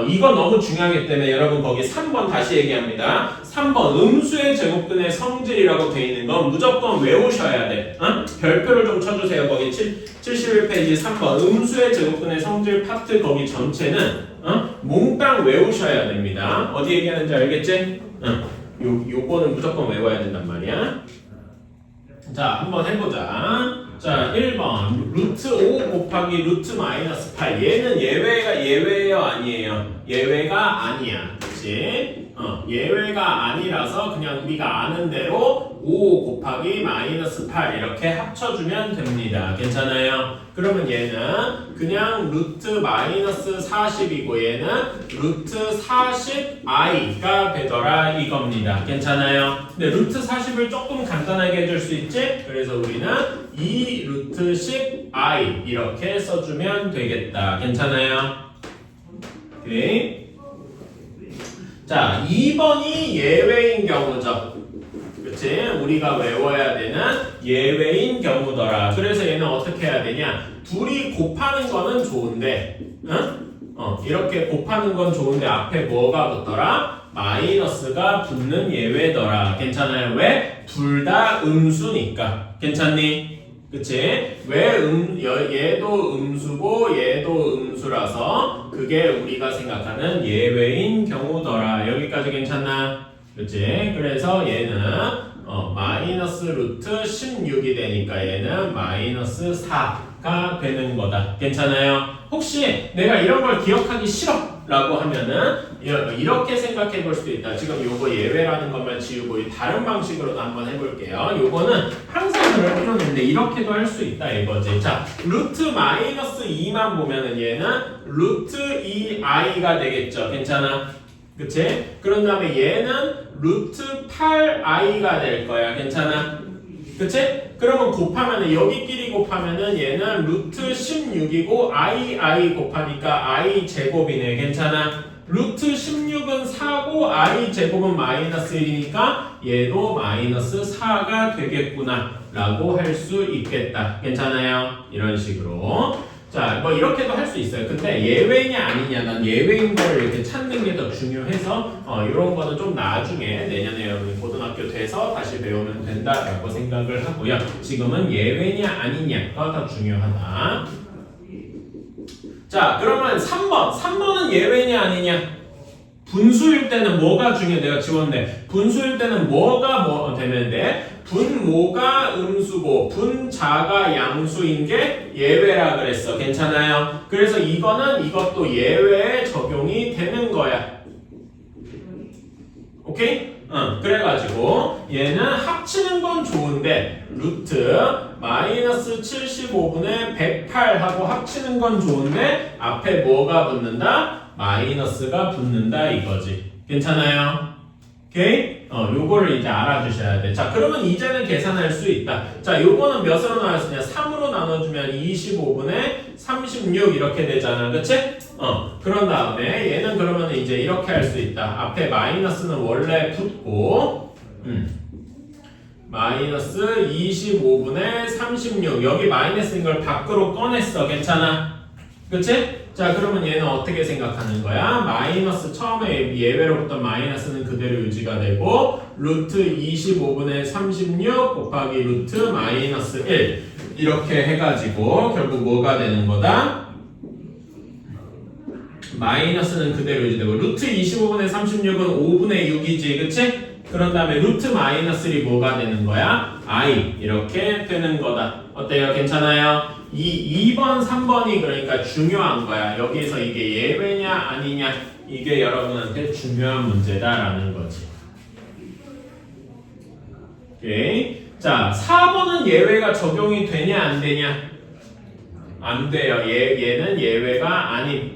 이거 너무 중요하기 때문에 여러분 거기 3번 다시 얘기합니다. 3번 음수의 제곱근의 성질이라고 돼 있는 건 무조건 외우셔야 돼. 별표를 좀 쳐주세요. 거기 71페이지 3번 음수의 제곱근의 성질 파트 거기 전체는 몽땅 외우셔야 됩니다. 어디 얘기하는지 알겠지? 요거는 무조건 외워야 된단 말이야. 자, 한번 해보자. 자, 1번 루트 5 곱하기 루트 마이너스 8 얘는 예외예요 아니에요? 예외가 아니야. 그치? 예외가 아니라서 그냥 우리가 아는 대로 5 곱하기 마이너스 8 이렇게 합쳐주면 됩니다. 괜찮아요? 그러면 얘는 그냥 루트 마이너스 40이고 얘는 루트 40i가 되더라 이겁니다. 괜찮아요? 근데 루트 40을 조금 간단하게 해줄 수 있지? 그래서 우리는 2 루트 10i 이렇게 써주면 되겠다. 괜찮아요? 오케이. 자, 2번이 예외인 경우죠. 그치? 우리가 외워야 되는 예외인 경우더라. 그래서 얘는 어떻게 해야 되냐? 둘이 곱하는 거는 좋은데, 이렇게 곱하는 건 좋은데 앞에 뭐가 붙더라? 마이너스가 붙는 예외더라. 괜찮아요? 왜? 둘 다 음수니까. 괜찮니? 그치? 왜 얘도 음수고 얘도 음수라서 그게 우리가 생각하는 예외인 경우더라. 여기까지 괜찮나? 그치? 그래서 얘는 마이너스 루트 16이 되니까 얘는 마이너스 4가 되는 거다. 괜찮아요? 혹시 내가 이런 걸 기억하기 싫어 라고 하면은 이렇게 생각해 볼 수도 있다. 지금 요거 예외라는 것만 지우고 다른 방식으로도 한번 해볼게요. 요거는 항상 그러는데 이렇게도 할 수 있다 이거지. 자, 루트 마이너스 2만 보면은 얘는 루트 2i가 되겠죠. 괜찮아? 그치? 그런 다음에 얘는 루트 8i가 될 거야. 괜찮아? 그치? 그러면 곱하면은 여기끼리 곱하면은 얘는 루트 16이고 i 곱하니까 i 제곱이네. 괜찮아? 루트 16은 4고 i 제곱은 마이너스 1이니까 얘도 마이너스 4가 되겠구나 라고 할 수 있겠다. 괜찮아요? 이런 식으로. 자, 뭐 이렇게도 할 수 있어요. 근데 예외냐 아니냐, 난 예외인 거를 이렇게 찾는 게 더 중요해서 이런 거는 좀 나중에 내년에 여러분이 고등학교 돼서 다시 배우면 된다라고 생각을 하고요. 지금은 예외냐 아니냐가 더 중요하다. 자, 그러면 3번은 예외냐 아니냐? 분수일 때는 뭐가 중요해? 내가 지웠네. 분수일 때는 뭐가 되면 돼? 분모가 음수고 분자가 양수인 게 예외라 그랬어. 괜찮아요? 그래서 이것도 예외에 적용이 되는 거야. 오케이? 그래가지고 얘는 합치는 건 좋은데 루트 마이너스 75분의 108 하고 합치는 건 좋은데 앞에 뭐가 붙는다? 마이너스가 붙는다 이거지. 괜찮아요? 오케이? 요거를 이제 알아주셔야 돼. 자, 그러면 이제는 계산할 수 있다. 자, 요거는 몇으로 나눴으냐? 3으로 나눠주면 25분의 36 이렇게 되잖아. 그치? 그런 다음에 얘는 그러면 이제 이렇게 할 수 있다. 앞에 마이너스는 원래 붙고, 마이너스 25분의 36. 여기 마이너스인 걸 밖으로 꺼냈어. 괜찮아? 그치? 자, 그러면 얘는 어떻게 생각하는 거야? 마이너스 처음에 예외로 붙던 마이너스는 그대로 유지가 되고 루트 25분의 36 곱하기 루트 마이너스 1 이렇게 해가지고 결국 뭐가 되는 거다? 마이너스는 그대로 유지되고 루트 25분의 36은 5분의 6이지. 그치? 그런 다음에 루트 마이너스 1이 뭐가 되는 거야? i 이렇게 되는 거다. 어때요? 괜찮아요? 이 2번, 3번이 그러니까 중요한 거야. 여기서 이게 예외냐 아니냐 이게 여러분한테 중요한 문제다라는 거지. 오케이. 자, 4번은 예외가 적용이 되냐 안 되냐? 안 돼요. 얘는 예외가 아닌.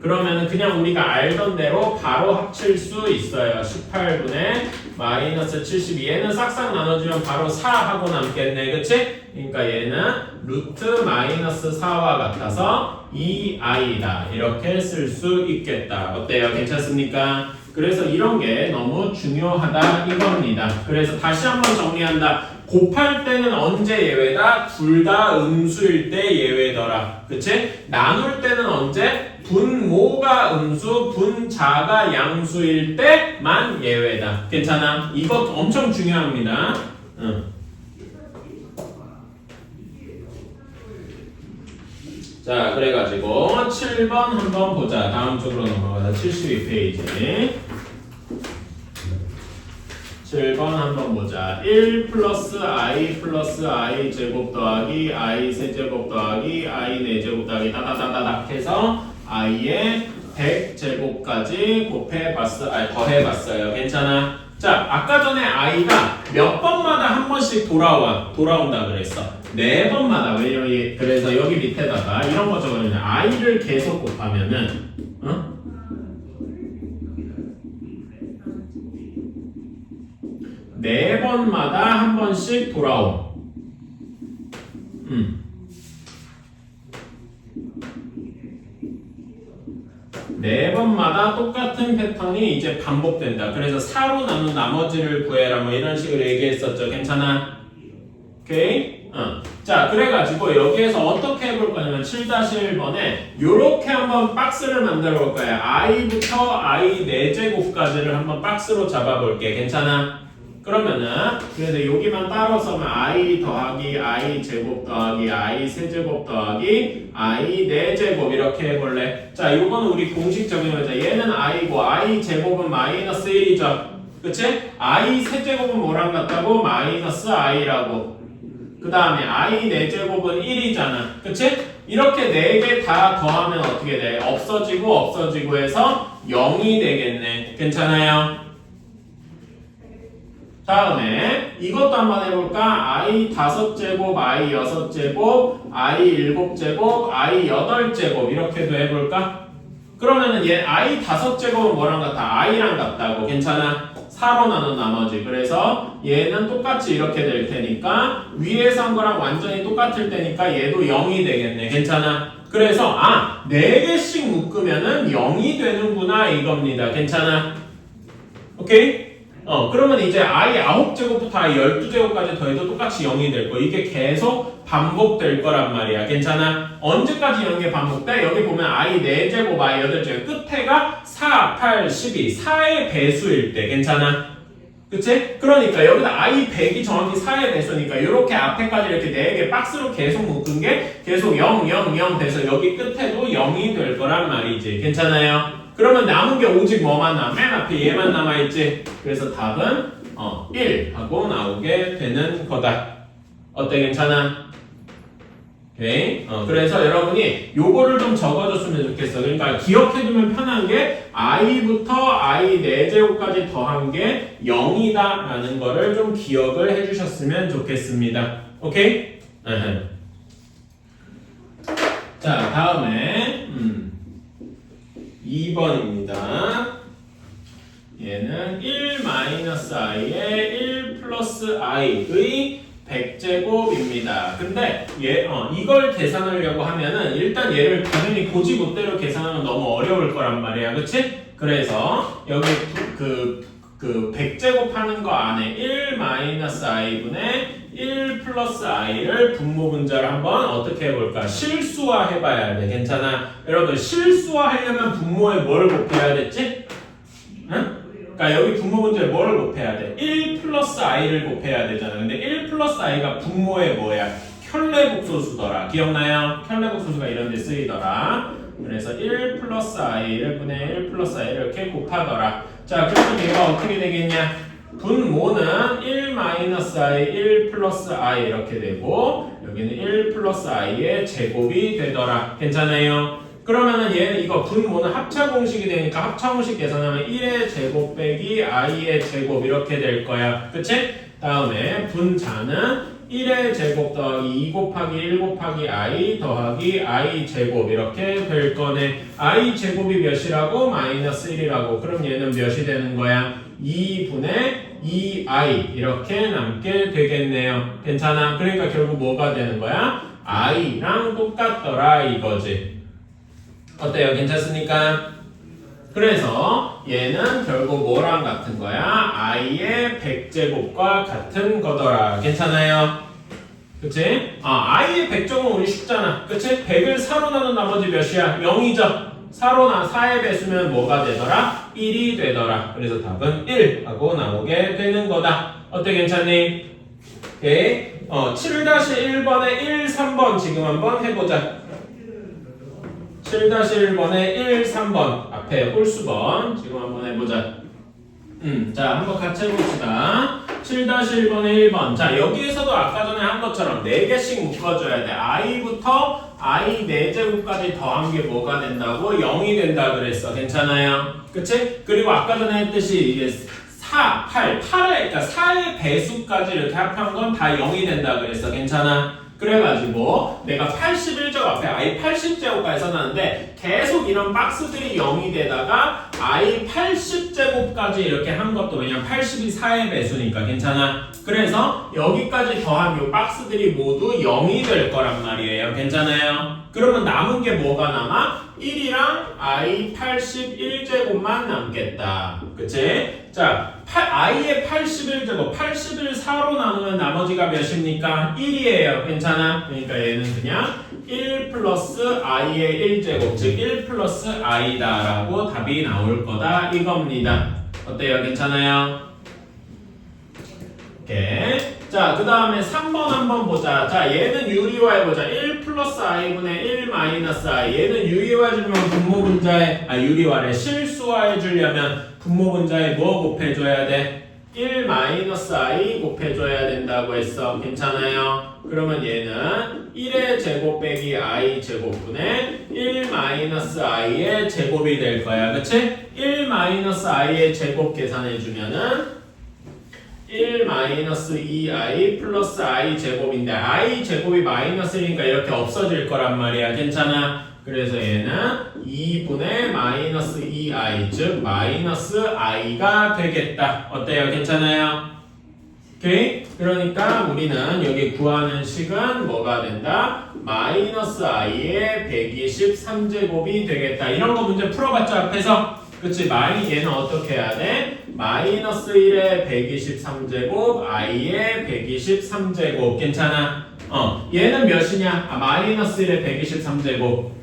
그러면은 그냥 우리가 알던 대로 바로 합칠 수 있어요. 18분의 마이너스 72. 얘는 싹싹 나눠주면 바로 4 하고 남겠네. 그치? 그러니까 얘는 루트 마이너스 4와 같아서 2i다. 이렇게 쓸 수 있겠다. 어때요? 괜찮습니까? 그래서 이런 게 너무 중요하다 이겁니다. 그래서 다시 한번 정리한다. 곱할 때는 언제 예외다? 둘 다 음수일 때 예외더라. 그치? 나눌 때는 언제? 분모가 음수, 분자가 양수일 때만 예외다. 괜찮아? 이것도 엄청 중요합니다. 자, 그래가지고 7번 한번 보자. 다음 쪽으로 넘어가서 72페이지. 7번 한번 보자. 1 플러스 i 제곱 더하기 i 세제곱 더하기 i 4제곱 더하기 따다다다닥 해서 i의 100제곱까지 더해봤어요. 괜찮아? 자, 아까 전에 i가 몇 번마다 한 번씩 돌아온다 그랬어. 4번마다. 왜냐면 그래서 여기 밑에다가 이런 거 적으면 i를 계속 곱하면은 4번마다 한 번씩 돌아옴. 4번마다 똑같은 패턴이 이제 반복된다. 그래서 4로 나눈 나머지를 구해라 뭐 이런 식으로 얘기했었죠. 괜찮아? 오케이? 자, 그래가지고 여기에서 어떻게 해볼 거냐면 7-1번에 요렇게 한번 박스를 만들어 볼 거야. i부터 i 4제곱까지를 한번 박스로 잡아볼게. 괜찮아? 그러면은 그래서 여기만 따로 써면 i 더하기 i 제곱 더하기 i 세제곱 더하기 i 4제곱 이렇게 해볼래? 자, 요거는 우리 공식 적용해보자. 얘는 i고 i 제곱은 마이너스 1이죠. 그치? i 세제곱은 뭐랑 같다고? 마이너스 i라고. 그 다음에 i 4제곱은 1이잖아. 그치? 이렇게 4개 다 더하면 어떻게 돼? 없어지고 해서 0이 되겠네. 괜찮아요? 다음에 이것도 한번 해볼까? i 5제곱, i 6제곱, i 7제곱, i 8제곱 이렇게도 해볼까? 그러면은 얘 i 5제곱은 뭐랑 같아? i랑 같다고. 괜찮아? 4로 나눈 나머지. 그래서 얘는 똑같이 이렇게 될 테니까 위에서 한 거랑 완전히 똑같을 테니까 얘도 0이 되겠네. 괜찮아? 그래서 4개씩 묶으면은 0이 되는구나 이겁니다. 괜찮아? 오케이? 그러면 이제 i 9제곱부터 i 12제곱까지 더해도 똑같이 0이 될 거. 이게 계속 반복될 거란 말이야. 괜찮아? 언제까지 이런 게 반복돼? 여기 보면 i 4제곱, i 8제곱. 끝에가 4, 8, 12. 4의 배수일 때. 괜찮아? 그치? 그러니까 여기다 i 100이 정확히 4의 배수니까 이렇게 앞에까지 이렇게 4개 박스로 계속 묶은 게 계속 0, 0, 0 돼서 여기 끝에도 0이 될 거란 말이지. 괜찮아요? 그러면 남은 게 오직 뭐만 남아? 맨 앞에 얘만 남아있지. 그래서 답은 1 하고 나오게 되는 거다. 어때? 괜찮아? 오케이. 그래서 여러분이 요거를 좀 적어줬으면 좋겠어. 그러니까 기억해두면 편한 게 i부터 i 4제곱까지 더한 게 0이다 라는 거를 좀 기억을 해주셨으면 좋겠습니다. 오케이? 자, 다음에 2번입니다. 얘는 1-i에 1 플러스 i의 100제곱입니다. 근데 이걸 계산하려고 하면은 일단 얘를 당연히 고지못대로 계산하면 너무 어려울 거란 말이야. 그치? 그래서 여기 그 100제곱 하는 거 안에 1-i분의 1 플러스 i를 분모분자를 한번 어떻게 해볼까? 실수화 해봐야 돼. 괜찮아? 여러분 실수화 하려면 분모에 뭘 곱해야 됐지? 응? 그러니까 여기 분모분자에 뭘 곱해야 돼? 1 플러스 i를 곱해야 되잖아. 근데 1 플러스 i가 분모에 뭐야? 켤레복소수더라. 기억나요? 켤레복소수가 이런 데 쓰이더라. 그래서 1 플러스 i를 분의 1 플러스 i를 이렇게 곱하더라. 자, 그러면 얘가 어떻게 되겠냐? 분모는 1-i, 1 플러스 i 이렇게 되고 여기는 1 플러스 i의 제곱이 되더라. 괜찮아요? 그러면은 얘는 이거 분모는 합차공식이 되니까 합차공식 계산하면 1의 제곱 빼기 i의 제곱 이렇게 될 거야. 그치? 다음에 분자는 1의 제곱 더하기 2 곱하기 1 곱하기 i 더하기 i 제곱 이렇게 될 거네. i 제곱이 몇이라고? 마이너스 1이라고. 그럼 얘는 몇이 되는 거야? 2분의 2i 이렇게 남게 되겠네요. 괜찮아? 그러니까 결국 뭐가 되는 거야? i랑 똑같더라 이거지. 어때요? 괜찮습니까? 그래서 얘는 결국 뭐랑 같은 거야? i의 100제곱과 같은 거더라. 괜찮아요? 그치? i의 100제곱은 우리 쉽잖아. 그치? 100을 4로 나눈 나머지 몇이야? 0이죠? 4의 배수면 뭐가 되더라? 1이 되더라. 그래서 답은 1 하고 나오게 되는 거다. 어때? 괜찮니? 오케이. 7-1번에 1, 3번 지금 한번 해보자. 7-1번에 1, 3번 앞에 홀수번 지금 한번 해보자. 자, 한번 같이 해봅시다. 7-1번에 1번. 자, 여기에서도 아까 전에 한 것처럼 4개씩 묶어줘야 돼. i부터 i 4제곱까지 더한 게 뭐가 된다고? 0이 된다 그랬어. 괜찮아요? 그치? 그리고 아까 전에 했듯이 이게 4, 8, 그러니까 4의 배수까지 이렇게 합한 건 다 0이 된다 그랬어. 괜찮아? 그래가지고 내가 81제곱 앞에 i 80제곱까지 써놨는데 계속 이런 박스들이 0이 되다가 i 80제곱까지 이렇게 한 것도 왜냐면 80이 4의 배수니까. 괜찮아? 그래서 여기까지 더한 이 박스들이 모두 0이 될 거란 말이에요. 괜찮아요? 그러면 남은 게 뭐가 남아? 1이랑 i 81제곱만 남겠다. 그치? 자, i의 81제곱, 80을 4로 나누면 나머지가 몇입니까? 1이에요. 괜찮아? 그러니까 얘는 그냥 1 플러스 i의 1제곱, 즉 1 플러스 i다 라고 답이 나올 거다 이겁니다. 어때요? 괜찮아요? 오케이. 자, 그 다음에 3번 한번 보자. 자, 얘는 유리화해보자. 1 플러스 i분의 1 마이너스 i. 얘는 유리화해주려면 분모분자에, 유리화래. 실수화해주려면 분모분자에 뭐 곱해줘야 돼? 1 마이너스 i 곱해줘야 된다고 했어. 괜찮아요? 그러면 얘는 1의 제곱 빼기 i 제곱분의 1 마이너스 i의 제곱이 될 거야. 그치? 1 마이너스 i의 제곱 계산해주면은 1 마이너스 2i 플러스 i 제곱인데 i 제곱이 마이너스니까 이렇게 없어질 거란 말이야. 괜찮아? 그래서 얘는 2분의 마이너스 2i 즉 마이너스 i가 되겠다. 어때요? 괜찮아요? 오케이? 그러니까 우리는 여기 구하는 식은 뭐가 된다? 마이너스 i의 123제곱이 되겠다. 이런 거 문제 풀어봤죠 앞에서? 그치? 얘는 어떻게 해야 돼? 마이너스 1의 123제곱 i의 123제곱 괜찮아? 얘는 몇이냐? 마이너스 1의 123제곱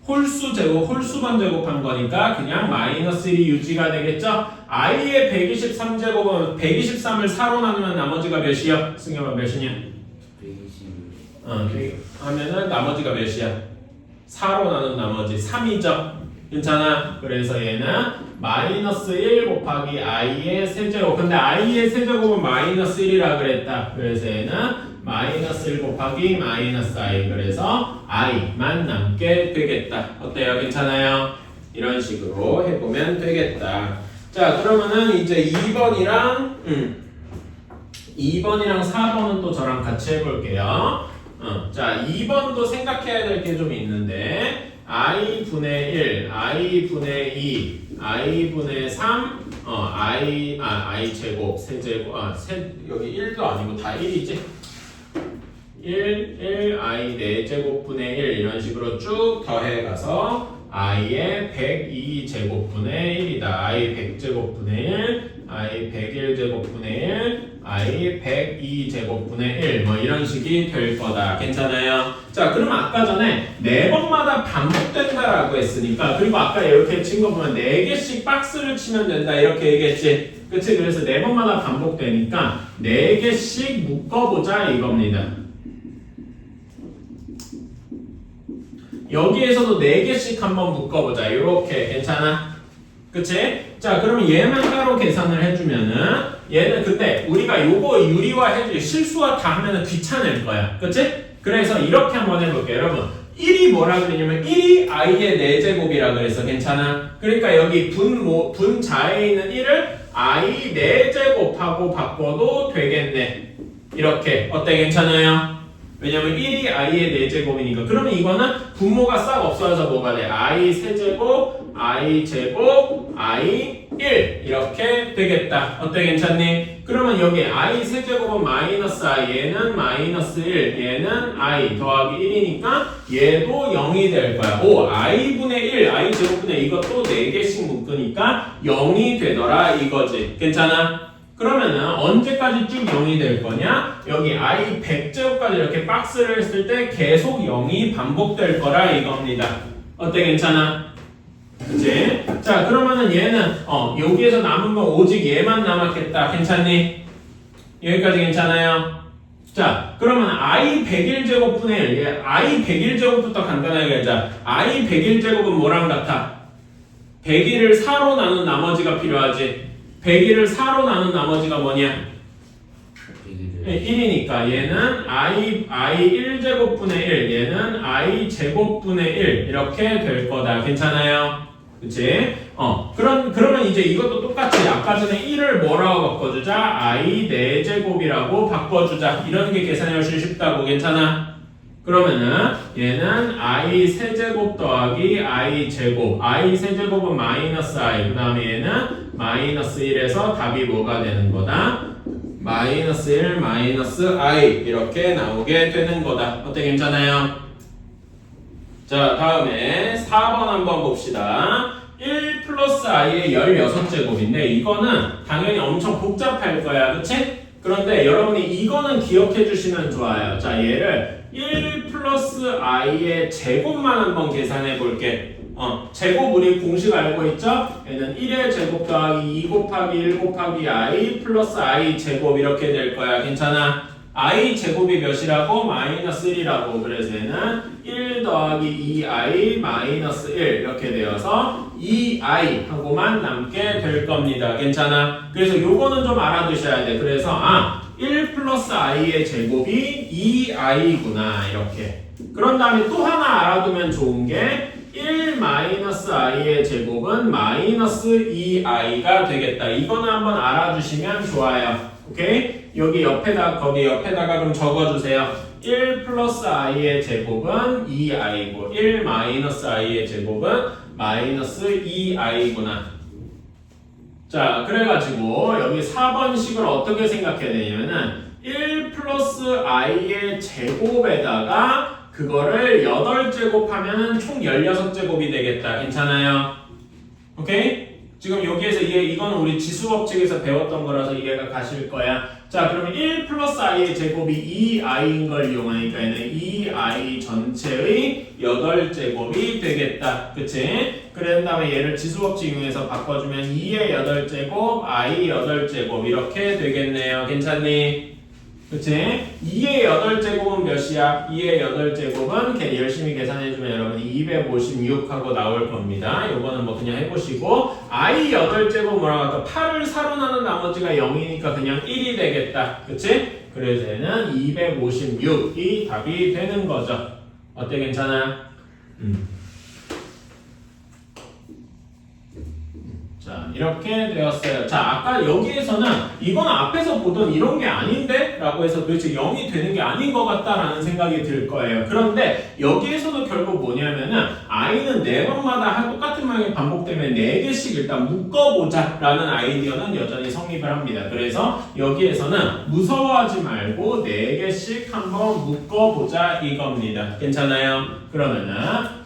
홀수 제곱, 홀수만 제곱한 거니까 그냥 마이너스 1이 유지가 되겠죠? i의 123제곱은 123을 4로 나누면 나머지가 몇이요? 승엽아 몇이냐? 120. 하면은 나머지가 몇이야? 4로 나눈 나머지 3이죠? 괜찮아? 그래서 얘는 마이너스 1 곱하기 i의 세제곱 근데 i의 세제곱은 마이너스 1이라 그랬다. 그래서 얘는 마이너스 1 곱하기 마이너스 i 그래서 i만 남게 되겠다. 어때요? 괜찮아요? 이런 식으로 해보면 되겠다. 자 그러면은 이제 2번이랑 4번은 또 저랑 같이 해볼게요. 자 2번도 생각해야 될 게 좀 있는데 i분의 1, i분의 2, i분의 3, i 제곱, 세제곱, 여기 1도 아니고 다 1이지? 1, i 4제곱분의 1 이런 식으로 쭉 더해가서 i의 102제곱분의 1이다. i 100제곱분의 1, i 101제곱분의 1, i 102제곱분의 1 뭐 이런 식이 될 거다. 괜찮아요? 자 그럼 아까 전에 4번마다 반복된다라고 했으니까 그리고 아까 이렇게 친 거 보면 4개씩 박스를 치면 된다 이렇게 얘기했지? 그치? 그래서 4번마다 반복되니까 4개씩 묶어보자 이겁니다. 여기에서도 4개씩 한번 묶어보자. 이렇게 괜찮아? 그치? 자 그러면 얘만 따로 계산을 해주면은 얘는 그때 우리가 요거 유리화 해줄 실수화 다 하면은 귀찮을 거야. 그치? 그래서 이렇게 한번 해볼게요. 여러분 1이 뭐라 그랬냐면 1이 i의 4제곱이라 그랬어. 괜찮아? 그러니까 여기 분자에 있는 1을 i 4제곱하고 바꿔도 되겠네. 이렇게 어때? 괜찮아요? 왜냐면 1이 i의 4제곱이니까. 그러면 이거는 분모가 싹 없어져서 뭐가 돼? i 세제곱, i 제곱, i 1 이렇게 되겠다. 어때? 괜찮니? 그러면 여기 i 세제곱은 마이너스 i, 얘는 마이너스 1, 얘는 i 더하기 1이니까 얘도 0이 될 거야. 오, i분의 1, i 제곱분의 이것도 4개씩 묶으니까 0이 되더라 이거지. 괜찮아? 그러면은 언제까지 쭉 0이 될 거냐? 여기 i 100제곱까지 이렇게 박스를 했을 때 계속 0이 반복될 거라 이겁니다. 어때? 괜찮아? 그치? 자 그러면은 얘는 여기에서 남은 건 오직 얘만 남았겠다. 괜찮니? 여기까지 괜찮아요? 자 그러면 i 101제곱분의 1 i 101제곱부터 간단하게 하자. i 101제곱은 뭐랑 같아? 101을 4로 나눈 나머지가 필요하지. 101을 4로 나눈 나머지가 뭐냐? 1이니까 얘는 i 1제곱분의 1 얘는 i 제곱분의 1 이렇게 될 거다. 괜찮아요? 그치? 그러면 이제 이것도 똑같이 아까 전에 1을 뭐라고 바꿔주자? i 4제곱이라고 바꿔주자. 이런 게 계산이 훨씬 쉽다고. 괜찮아? 그러면은 얘는 i 세제곱 더하기 i 제곱 i 세제곱은 마이너스 i 그 다음에 얘는 마이너스 1에서 답이 뭐가 되는 거다? 마이너스 1 마이너스 i 이렇게 나오게 되는 거다. 어때? 괜찮아요? 자 다음에 4번 한번 봅시다. 1 플러스 i의 16제곱인데 이거는 당연히 엄청 복잡할 거야. 그치? 그런데 여러분이 이거는 기억해 주시면 좋아요. 자 얘를 1 플러스 i의 제곱만 한번 계산해 볼게. 제곱 우리 공식 알고 있죠? 얘는 1의 제곱 더하기 2 곱하기 1 곱하기 i 플러스 i 제곱 이렇게 될 거야. 괜찮아? i 제곱이 몇이라고? 마이너스 1이라고. 그래서 얘는 1 더하기 2i 마이너스 1 이렇게 되어서 2i 하고만 남게 될 겁니다. 괜찮아? 그래서 요거는 좀 알아두셔야 돼. 그래서 1 플러스 i의 제곱이 2i구나 이렇게. 그런 다음에 또 하나 알아두면 좋은 게 1 마이너스 i의 제곱은 마이너스 2i가 되겠다. 이거는 한번 알아주시면 좋아요. 오케이? 여기 옆에다 거기 옆에다가 좀 적어주세요. 1 플러스 i의 제곱은 2i고 1 마이너스 i의 제곱은 마이너스 2i구나. 자, 그래가지고 여기 4번식을 어떻게 생각해야 되냐면은 1 플러스 i의 제곱에다가 그거를 8제곱하면은 총 16제곱이 되겠다. 괜찮아요? 오케이? 지금 여기에서 이건 우리 지수법칙에서 배웠던 거라서 이해가 가실 거야. 자, 그러면 1 플러스 i의 제곱이 2i인 걸 이용하니까 얘는 2i 전체의 8제곱이 되겠다. 그치? 그런 다음에 얘를 지수법칙 이용해서 바꿔주면 2의 8제곱, i 8제곱 이렇게 되겠네요. 괜찮니? 그치? 2의 8제곱은 몇이야? 2의 8제곱은 열심히 계산해주면 여러분이 256하고 나올 겁니다. 요거는 뭐 그냥 해보시고 i 8제곱 뭐라고 할까? 8을 4로 나눈 나머지가 0이니까 그냥 1이 되겠다. 그치? 그래서 얘는 256이 답이 되는 거죠. 어때? 괜찮아? 자, 이렇게 되었어요. 자, 아까 여기에서는 이건 앞에서 보던 이런 게 아닌데? 라고 해서 도대체 0이 되는 게 아닌 것 같다라는 생각이 들 거예요. 그런데 여기에서도 결국 뭐냐면은 i는 4번마다 똑같은 모양이 반복되면 4개씩 일단 묶어보자 라는 아이디어는 여전히 성립을 합니다. 그래서 여기에서는 무서워하지 말고 4개씩 한번 묶어보자 이겁니다. 괜찮아요? 그러면은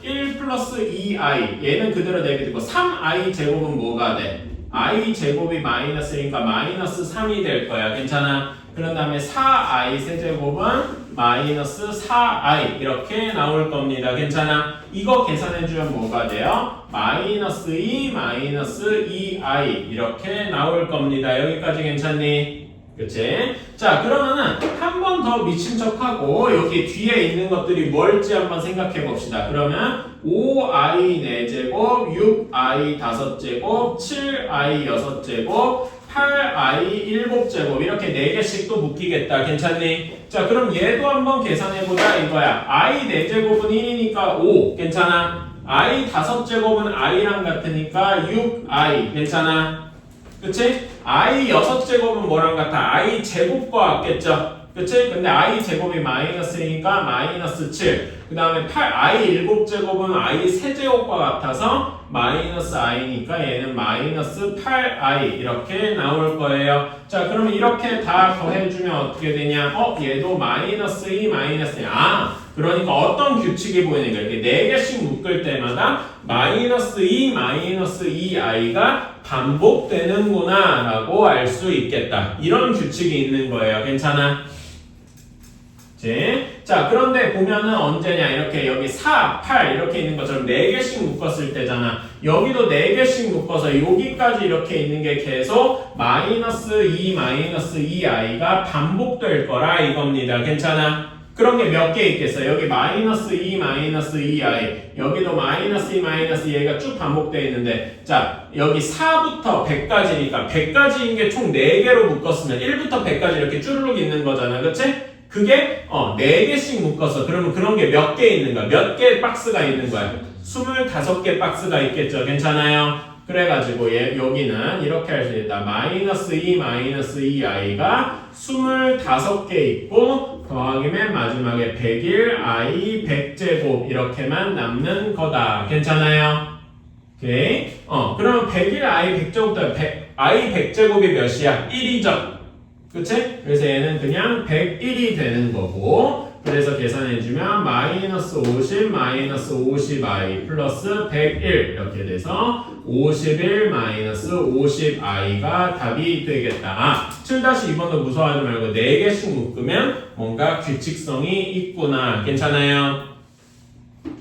1 플러스 2i 얘는 그대로 내비두고 3i 제곱은 뭐가 돼? i 제곱이 마이너스니까 마이너스 3이 될 거야. 괜찮아? 그런 다음에 4i 세제곱은 마이너스 4i 이렇게 나올 겁니다. 괜찮아? 이거 계산해주면 뭐가 돼요? 마이너스 2 마이너스 2i 이렇게 나올 겁니다. 여기까지 괜찮니? 그치? 자, 그러면은 한 번 더 미친 척하고 여기 뒤에 있는 것들이 뭘지 한번 생각해 봅시다. 그러면 5i 4제곱, 6i 5제곱, 7i 6제곱, 8i 7제곱 이렇게 4개씩 또 묶이겠다. 괜찮니? 자, 그럼 얘도 한번 계산해보자 이거야. i 4제곱은 1이니까 5. 괜찮아? i 5제곱은 i랑 같으니까 6i. 괜찮아? 그치? i 6제곱은 뭐랑 같아? i 제곱과 같겠죠? 그치? 근데 i 제곱이 마이너스니까 마이너스 7. 그 다음에 i 7제곱은 i 세제곱과 같아서 마이너스 i니까 얘는 마이너스 8i 이렇게 나올 거예요. 자, 그러면 이렇게 다 더해주면 어떻게 되냐? 얘도 마이너스 2 마이너스 2. 그러니까 어떤 규칙이 보이니까 이렇게 4개씩 묶을 때마다 마이너스 2 마이너스 2i가 반복되는구나 라고 알 수 있겠다. 이런 규칙이 있는 거예요. 괜찮아? 자, 그런데 보면은 언제냐? 이렇게 여기 4, 8 이렇게 있는 것처럼 4개씩 묶었을 때잖아. 여기도 4개씩 묶어서 여기까지 이렇게 있는 게 계속 마이너스 2 마이너스 2i가 반복될 거라 이겁니다. 괜찮아? 그런 게 몇 개 있겠어? 여기 마이너스 2 마이너스 2i 여기도 마이너스 2 마이너스 2i가 쭉 반복되어 있는데 자, 여기 4부터 100까지니까 100까지인 게 총 4개로 묶었으면 1부터 100까지 이렇게 쭈르륵 있는 거잖아. 그치? 그게 4개씩 묶어서 그러면 그런 게 몇 개 있는 거야? 몇 개 박스가 있는 거야? 25개 박스가 있겠죠. 괜찮아요? 그래가지고 여기는 이렇게 할 수 있다. 마이너스 2 마이너스 2i가 25개 있고 더하기 맨 마지막에 100일 i 100제곱 이렇게만 남는 거다. 괜찮아요? 오케이. 그러면 100일 i 100제곱부터 i 100제곱이 몇이야? 1이죠. 그치? 그래서 얘는 그냥 101이 되는 거고 그래서 계산해주면 마이너스 50 마이너스 50i 플러스 101 이렇게 돼서 51 마이너스 50i가 답이 되겠다. 7-2번도 무서워하지 말고 4개씩 묶으면 뭔가 규칙성이 있구나. 괜찮아요?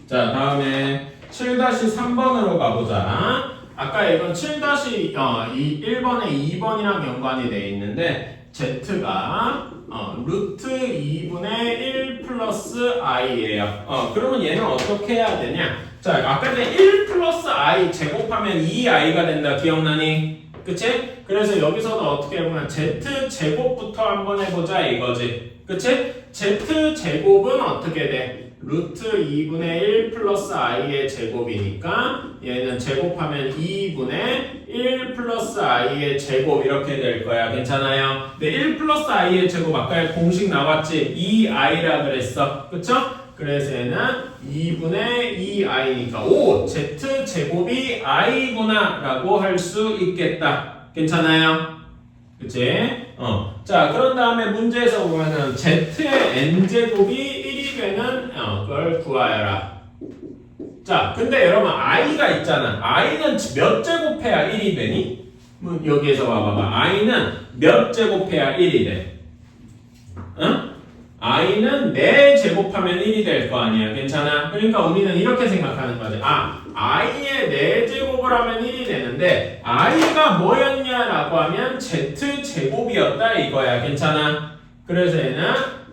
자, 다음에 7-3번으로 가보자. 아까 이건 7-1번에 2번이랑 연관이 돼 있는데 z가 루트 2분의 1 플러스 i예요. 그러면 얘는 어떻게 해야 되냐? 자, 아까 전에 1 플러스 i 제곱하면 2i가 된다. 기억나니? 그치? 그래서 여기서도 어떻게 해보면 z제곱부터 한번 해보자 이거지. 그치? z제곱은 어떻게 돼? 루트 2분의 1 플러스 i의 제곱이니까 얘는 제곱하면 2분의 1 플러스 i의 제곱 이렇게 될 거야. 괜찮아요? 근데 1 플러스 i의 제곱 아까 공식 나왔지? 2i라 그랬어. 그쵸? 그래서 얘는 2분의 2i니까 오! z제곱이 i구나 라고 할 수 있겠다. 괜찮아요? 그치? 자, 그런 다음에 문제에서 보면은 z의 n제곱이 1이 되는 걸 구하여라. 자, 근데 여러분 i가 있잖아. i는 몇 제곱해야 1이 되니? 여기에서 봐봐봐. i는 몇 제곱해야 1이 돼? 응? i는 4제곱하면 1이 될 거 아니야. 괜찮아? 그러니까 우리는 이렇게 생각하는 거지. i의 4제곱을 하면 1이 되는데 i가 뭐였냐라고 하면 z제곱이었다 이거야. 괜찮아? 그래서 얘는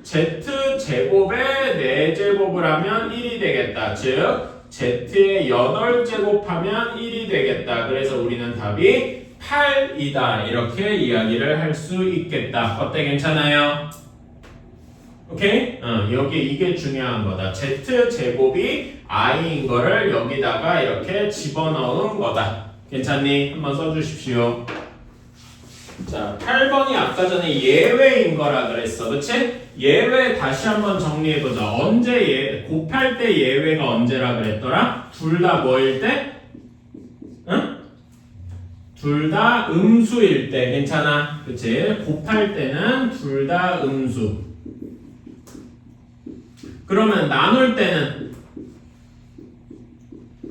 z제곱에 4제곱을 하면 1이 되겠다. 즉 z의 8제곱하면 1이 되겠다. 그래서 우리는 답이 8이다. 이렇게 이야기를 할 수 있겠다. 어때? 괜찮아요? 오케이? 여기 이게 중요한 거다. z제곱이 i인 거를 여기다가 이렇게 집어넣은 거다. 괜찮니? 한번 써주십시오. 자, 8번이 아까 전에 예외인 거라 그랬어. 그치? 예외 다시 한번 정리해보자. 언제 곱할 때 예외가 언제라 그랬더라? 둘 다 뭐일 때? 응? 둘 다 음수일 때. 괜찮아? 그치? 곱할 때는 둘 다 음수. 그러면 나눌 때는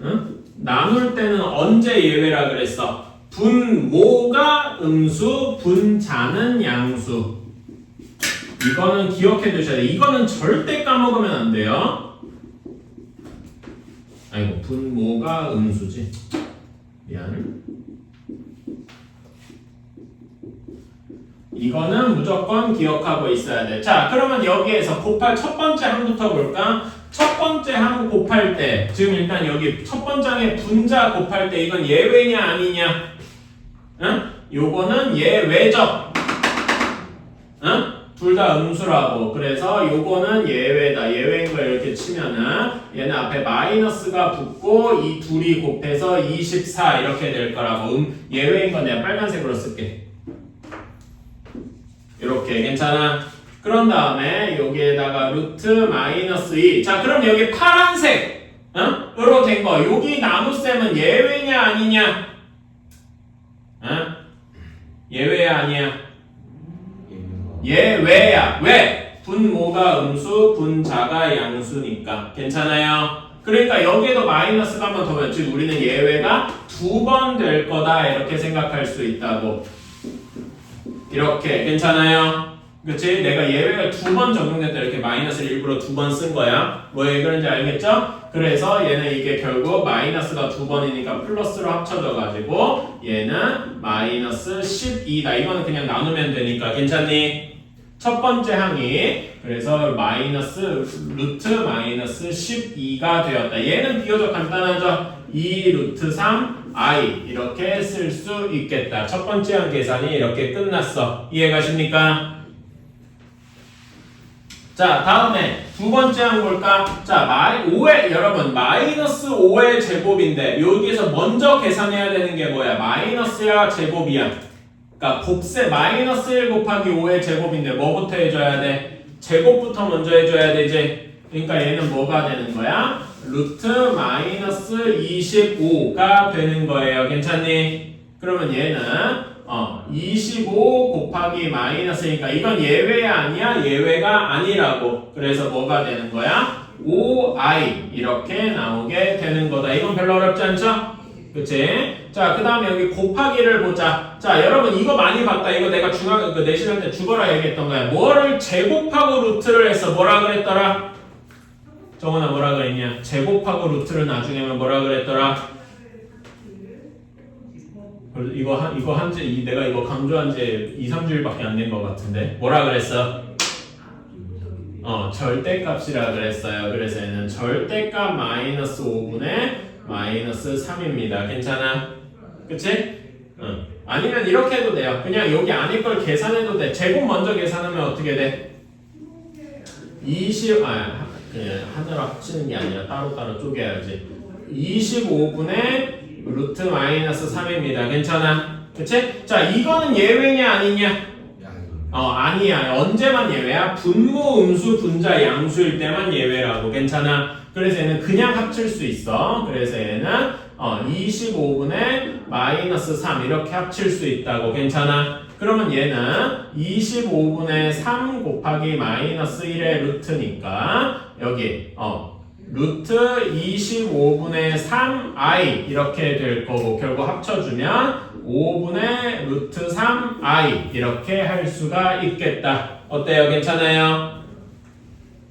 응? 나눌 때는 언제 예외라 그랬어? 분모가 음수, 분자는 양수. 이거는 기억해 두셔야 돼. 이거는 절대 까먹으면 안 돼요. 아이고, 분모가 음수지. 미안. 이거는 무조건 기억하고 있어야 돼. 자, 그러면 여기에서 곱할 첫 번째 항부터 볼까? 첫 번째 항 곱할 때, 지금 일단 여기 첫 번째 항에 분자 곱할 때 이건 예외냐 아니냐? 응? 요거는 예외적. 응? 둘 다 음수라고. 그래서 요거는 예외다. 예외인 걸 이렇게 치면은 얘는 앞에 마이너스가 붙고 이 둘이 곱해서 24 이렇게 될 거라고. 예외인 건 내가 빨간색으로 쓸게. 이렇게. 괜찮아? 그런 다음에 여기에다가 루트 마이너스 2. 자, 그럼 여기 파란색 으로 된 거. 여기 나눗셈은 예외냐 아니냐? 예외야 아니야? 예외야. 왜? 분모가 음수, 분자가 양수니까. 괜찮아요? 그러니까 여기에도 마이너스가 한 번 더 몇. 즉 우리는 예외가 2번 될 거다 이렇게 생각할 수 있다고. 이렇게. 괜찮아요? 그치? 내가 예외가 2번 적용됐다 이렇게 마이너스를 일부러 2번 쓴 거야. 왜 그런지 알겠죠? 그래서 얘는 이게 결국 마이너스가 2번이니까 플러스로 합쳐져 가지고 얘는 마이너스 12다. 이거는 그냥 나누면 되니까. 괜찮니? 첫 번째 항이 그래서 마이너스 루트 마이너스 12가 되었다. 얘는 비교적 간단하죠? 2 루트 3 i 이렇게 쓸 수 있겠다. 첫 번째 항 계산이 이렇게 끝났어. 이해가십니까? 자, 다음에 두 번째 항 볼까? 자, 5의 여러분 마이너스 5의 제곱인데 여기에서 먼저 계산해야 되는 게 뭐야? 마이너스야 제곱이야. 그러니까 곱셈 마이너스 1 곱하기 5의 제곱인데 뭐부터 해줘야 돼? 제곱부터 먼저 해줘야 되지. 그러니까 얘는 뭐가 되는 거야? 루트 마이너스 25가 되는 거예요. 괜찮니? 그러면 얘는 25 곱하기 마이너스니까 이건 예외야 아니야? 예외가 아니라고. 그래서 뭐가 되는 거야? 5i 이렇게 나오게 되는 거다. 이건 별로 어렵지 않죠? 그치? 자, 그 다음에 여기 곱하기를 보자. 자, 여러분 이거 많이 봤다. 이거 내가 내신할 때 죽어라 얘기했던 거야. 뭐를 제곱하고 루트를 했어. 뭐라 그랬더라? 정원아 뭐라 그랬냐? 제곱하고 루트를 나중에 하면 뭐라 그랬더라? 이거 한지 내가 이거 강조한 지 2, 3주일밖에 안 된 것 같은데 뭐라 그랬어? 절대값이라 그랬어요. 그래서 얘는 절대값 마이너스 5분의 마이너스 3입니다. 괜찮아? 그치? 아니면 이렇게 해도 돼요. 그냥 여기 안에 걸 계산해도 돼. 제곱 먼저 계산하면 어떻게 돼? 그냥 하나로 합치는 게 아니라 따로따로 쪼개야지. 25분의 루트 마이너스 3입니다. 괜찮아? 그치? 자, 이거는 예외냐 아니냐? 아니야. 언제만 예외야? 분모, 음수, 분자, 양수일 때만 예외라고. 괜찮아? 그래서 얘는 그냥 합칠 수 있어. 그래서 얘는 25분의 마이너스 3 이렇게 합칠 수 있다고. 괜찮아? 그러면 얘는 25분의 3 곱하기 마이너스 1의 루트니까 여기 루트 25분의 3i 이렇게 될 거고 결국 합쳐주면 5분의 루트 3i 이렇게 할 수가 있겠다. 어때요? 괜찮아요?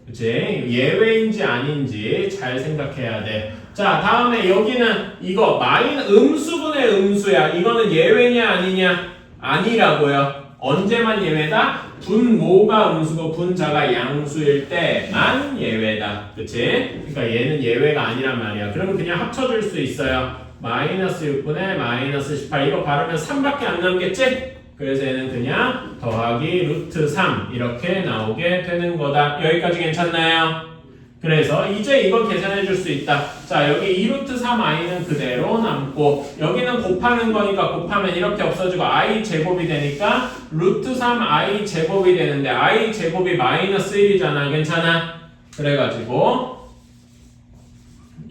그치? 예외인지 아닌지 잘 생각해야 돼. 자, 다음에 여기는 이거 음수분의 음수야. 이거는 예외냐 아니냐? 아니라고요. 언제만 예외다? 분모가 음수고 분자가 양수일 때만 예외다. 그치? 그러니까 얘는 예외가 아니란 말이야. 그러면 그냥 합쳐줄 수 있어요. 마이너스 6분의 마이너스 18 이거 바르면 3밖에 안 남겠지? 그래서 얘는 그냥 더하기 루트 3 이렇게 나오게 되는 거다. 여기까지 괜찮나요? 그래서 이제 이걸 계산해 줄 수 있다. 자, 여기 2루트 3i는 그대로 남고 여기는 곱하는 거니까 곱하면 이렇게 없어지고 i 제곱이 되니까 루트 3i 제곱이 되는데 i 제곱이 마이너스 1이잖아. 괜찮아? 그래가지고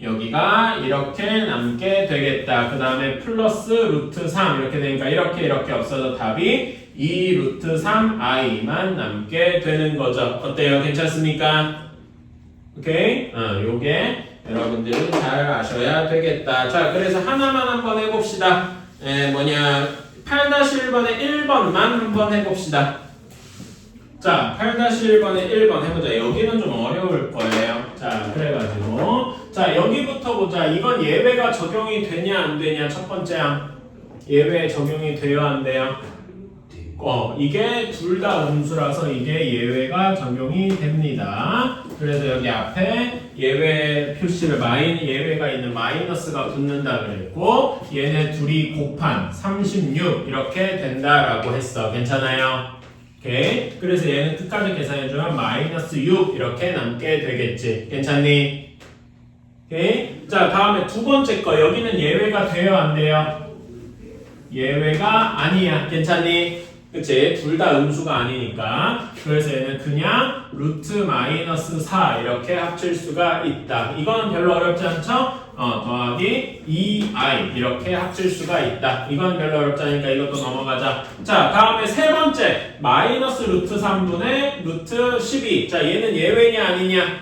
여기가 이렇게 남게 되겠다. 그 다음에 플러스 루트 3 이렇게 되니까 이렇게 없어져 답이 2 루트 3i만 남게 되는 거죠. 어때요? 괜찮습니까? 오케이? 요게 여러분들은 잘 아셔야 되겠다. 자, 그래서 하나만 한번 해봅시다. 8-1번의 1번만 한번 해봅시다. 자, 8-1번의 1번 해보자. 여기는 좀 어려울 거예요. 자, 그래가지고 자, 여기부터 보자. 이건 예외가 적용이 되냐 안 되냐. 첫 번째 항 예외 적용이 돼요 안 돼요? 이게 둘 다 음수라서 이게 예외가 적용이 됩니다. 그래서 여기 앞에 예외 표시를 예외가 있는 마이너스가 붙는다 그랬고 얘네 둘이 곱한 36 이렇게 된다라고 했어. 괜찮아요? 오케이. 그래서 얘는 끝까지 계산해주면 마이너스 6 이렇게 남게 되겠지. 괜찮니? 오케이. 자, 다음에 두 번째 거 여기는 예외가 돼요 안 돼요? 예외가 아니야. 괜찮니? 그치? 둘 다 음수가 아니니까. 그래서 얘는 그냥 루트 마이너스 4 이렇게 합칠 수가 있다. 이거는 별로 어렵지 않죠? 더하기 2i 이렇게 합칠 수가 있다. 이건 별로 어렵지 않으니까 이것도 넘어가자. 자, 다음에 세 번째 마이너스 루트 3분의 루트 12. 자, 얘는 예외냐 아니냐?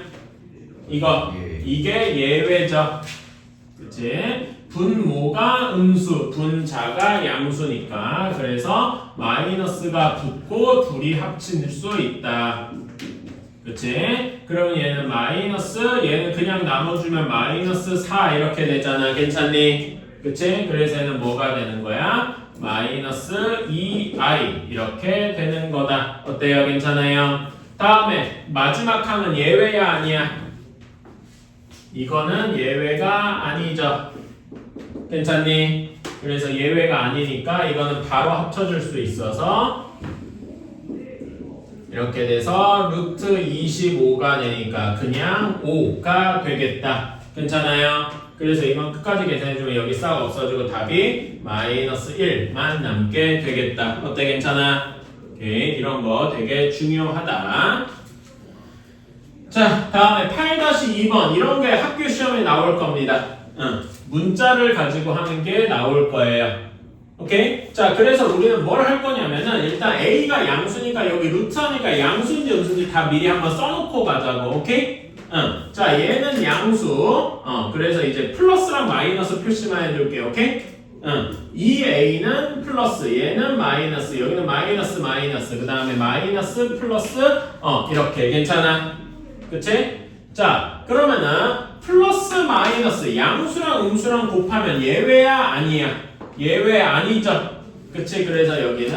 이게 예외죠. 그치? 분모가 음수, 분자가 양수니까 그래서 마이너스가 붙고 둘이 합칠 수 있다. 그치? 그러면 얘는 얘는 그냥 나눠주면 마이너스 4 이렇게 되잖아. 괜찮니? 그치? 그래서 얘는 뭐가 되는 거야? 마이너스 2i 이렇게 되는 거다. 어때요? 괜찮아요? 다음에 마지막 항은 예외야 아니야? 이거는 예외가 아니죠. 괜찮니? 그래서 예외가 아니니까 이거는 바로 합쳐줄 수 있어서 이렇게 돼서 루트 25가 되니까 그냥 5가 되겠다. 괜찮아요? 그래서 이건 끝까지 계산해주면 여기 싹 없어지고 답이 마이너스 1만 남게 되겠다. 어때? 괜찮아? 오케이. 이런 거 되게 중요하다. 자, 다음에 8-2번 이런 게 학교 시험에 나올 겁니다. 문자를 가지고 하는 게 나올 거예요. 오케이? 자, 그래서 우리는 뭘 할 거냐면은 일단 A가 양수니까 여기 루트하니까 양수인지 음수인지 다 미리 한번 써놓고 가자고. 오케이? 자, 얘는 양수. 그래서 이제 플러스랑 마이너스 표시만 해줄게. 오케이? 이 A는 플러스, 얘는 마이너스, 여기는 마이너스, 그 다음에 마이너스, 플러스, 이렇게. 괜찮아? 그치? 자, 그러면은 플러스 마이너스 양수랑 음수랑 곱하면 예외야 아니야? 예외 아니죠. 그치? 그래서 여기는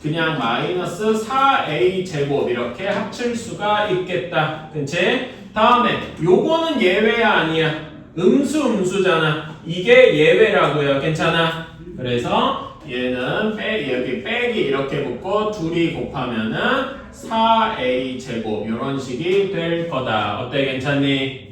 그냥 마이너스 4a 제곱 이렇게 합칠 수가 있겠다. 그치? 다음에 요거는 예외야 아니야? 음수잖아. 이게 예외라고요. 괜찮아? 그래서 얘는 여기 빼기 이렇게 붙고 둘이 곱하면은 4a 제곱 이런 식이 될 거다. 어때? 괜찮니?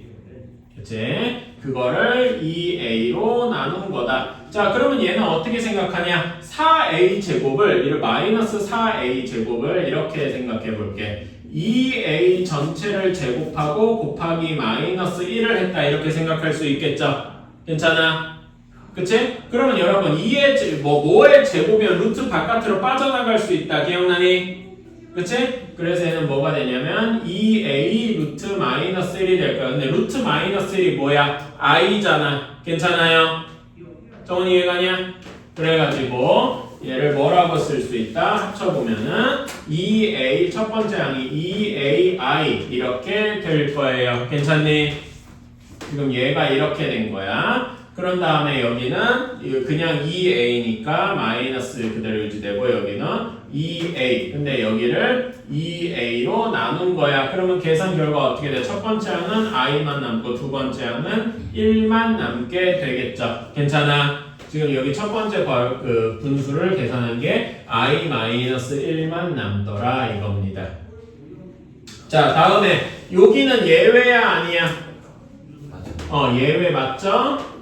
그치? 그거를 2a로 나눈 거다. 자, 그러면 얘는 어떻게 생각하냐? 4a 제곱을 마이너스 4a 제곱을 이렇게 생각해 볼게. 2a 전체를 제곱하고 곱하기 마이너스 1을 했다. 이렇게 생각할 수 있겠죠? 괜찮아? 그치? 그러면 여러분 2의 뭐의 제곱이면 루트 바깥으로 빠져나갈 수 있다. 기억나니? 그치? 그래서 얘는 뭐가 되냐면 2a 루트 마이너스 1이 될 거야. 근데 루트 마이너스 1이 뭐야? i잖아. 괜찮아요? 정원이 이해가냐? 그래가지고 얘를 뭐라고 쓸 수 있다? 합쳐보면은 2a 첫 번째 항이 2ai 이렇게 될 거예요. 괜찮니? 지금 얘가 이렇게 된 거야. 그런 다음에 여기는 그냥 2a니까 마이너스 그대로 유지되고 여기는 2a. 근데 여기를 2a로 나눈 거야. 그러면 계산 결과 어떻게 돼? 첫 번째 항은 i만 남고 두 번째 항은 1만 남게 되겠죠. 괜찮아? 지금 여기 첫 번째 그 분수를 계산한 게 i-1만 남더라 이겁니다. 자, 다음에 여기는 예외야 아니야? 예외 맞죠?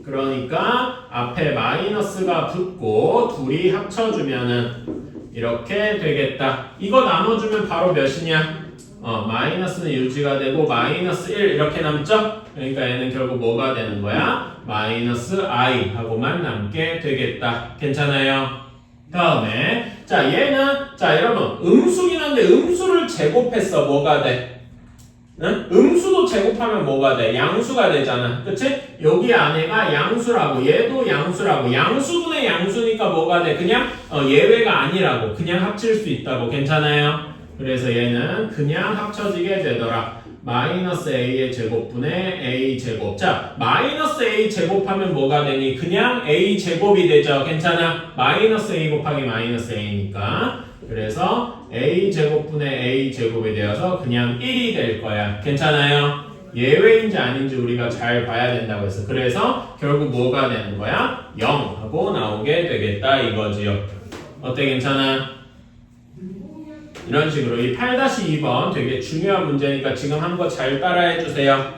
그러니까 앞에 마이너스가 붙고 둘이 합쳐주면은 이렇게 되겠다. 이거 나눠주면 바로 몇이냐? 마이너스는 유지가 되고 마이너스 1 이렇게 남죠? 그러니까 얘는 결국 뭐가 되는 거야? 마이너스 i 하고만 남게 되겠다. 괜찮아요? 다음에 자 얘는 자 여러분 음수긴 한데 음수를 제곱했어. 뭐가 돼? 응? 음수도 제곱하면 뭐가 돼? 양수가 되잖아. 그치? 여기 안에가 양수라고 얘도 양수라고 양수분의 양수니까 뭐가 돼? 그냥 예외가 아니라고 그냥 합칠 수 있다고. 괜찮아요? 그래서 얘는 그냥 합쳐지게 되더라. 마이너스 a의 제곱분의 a 제곱. 자, 마이너스 a 제곱하면 뭐가 되니? 그냥 a 제곱이 되죠. 괜찮아? 마이너스 a 곱하기 마이너스 a니까. 그래서 a 제곱분의 a 제곱이 되어서 그냥 1이 될 거야. 괜찮아요? 예외인지 아닌지 우리가 잘 봐야 된다고 했어. 그래서 결국 뭐가 되는 거야? 0 하고 나오게 되겠다 이거지요. 어때? 괜찮아? 이런 식으로 이 8-2번 되게 중요한 문제니까 지금 한 거 잘 따라해 주세요.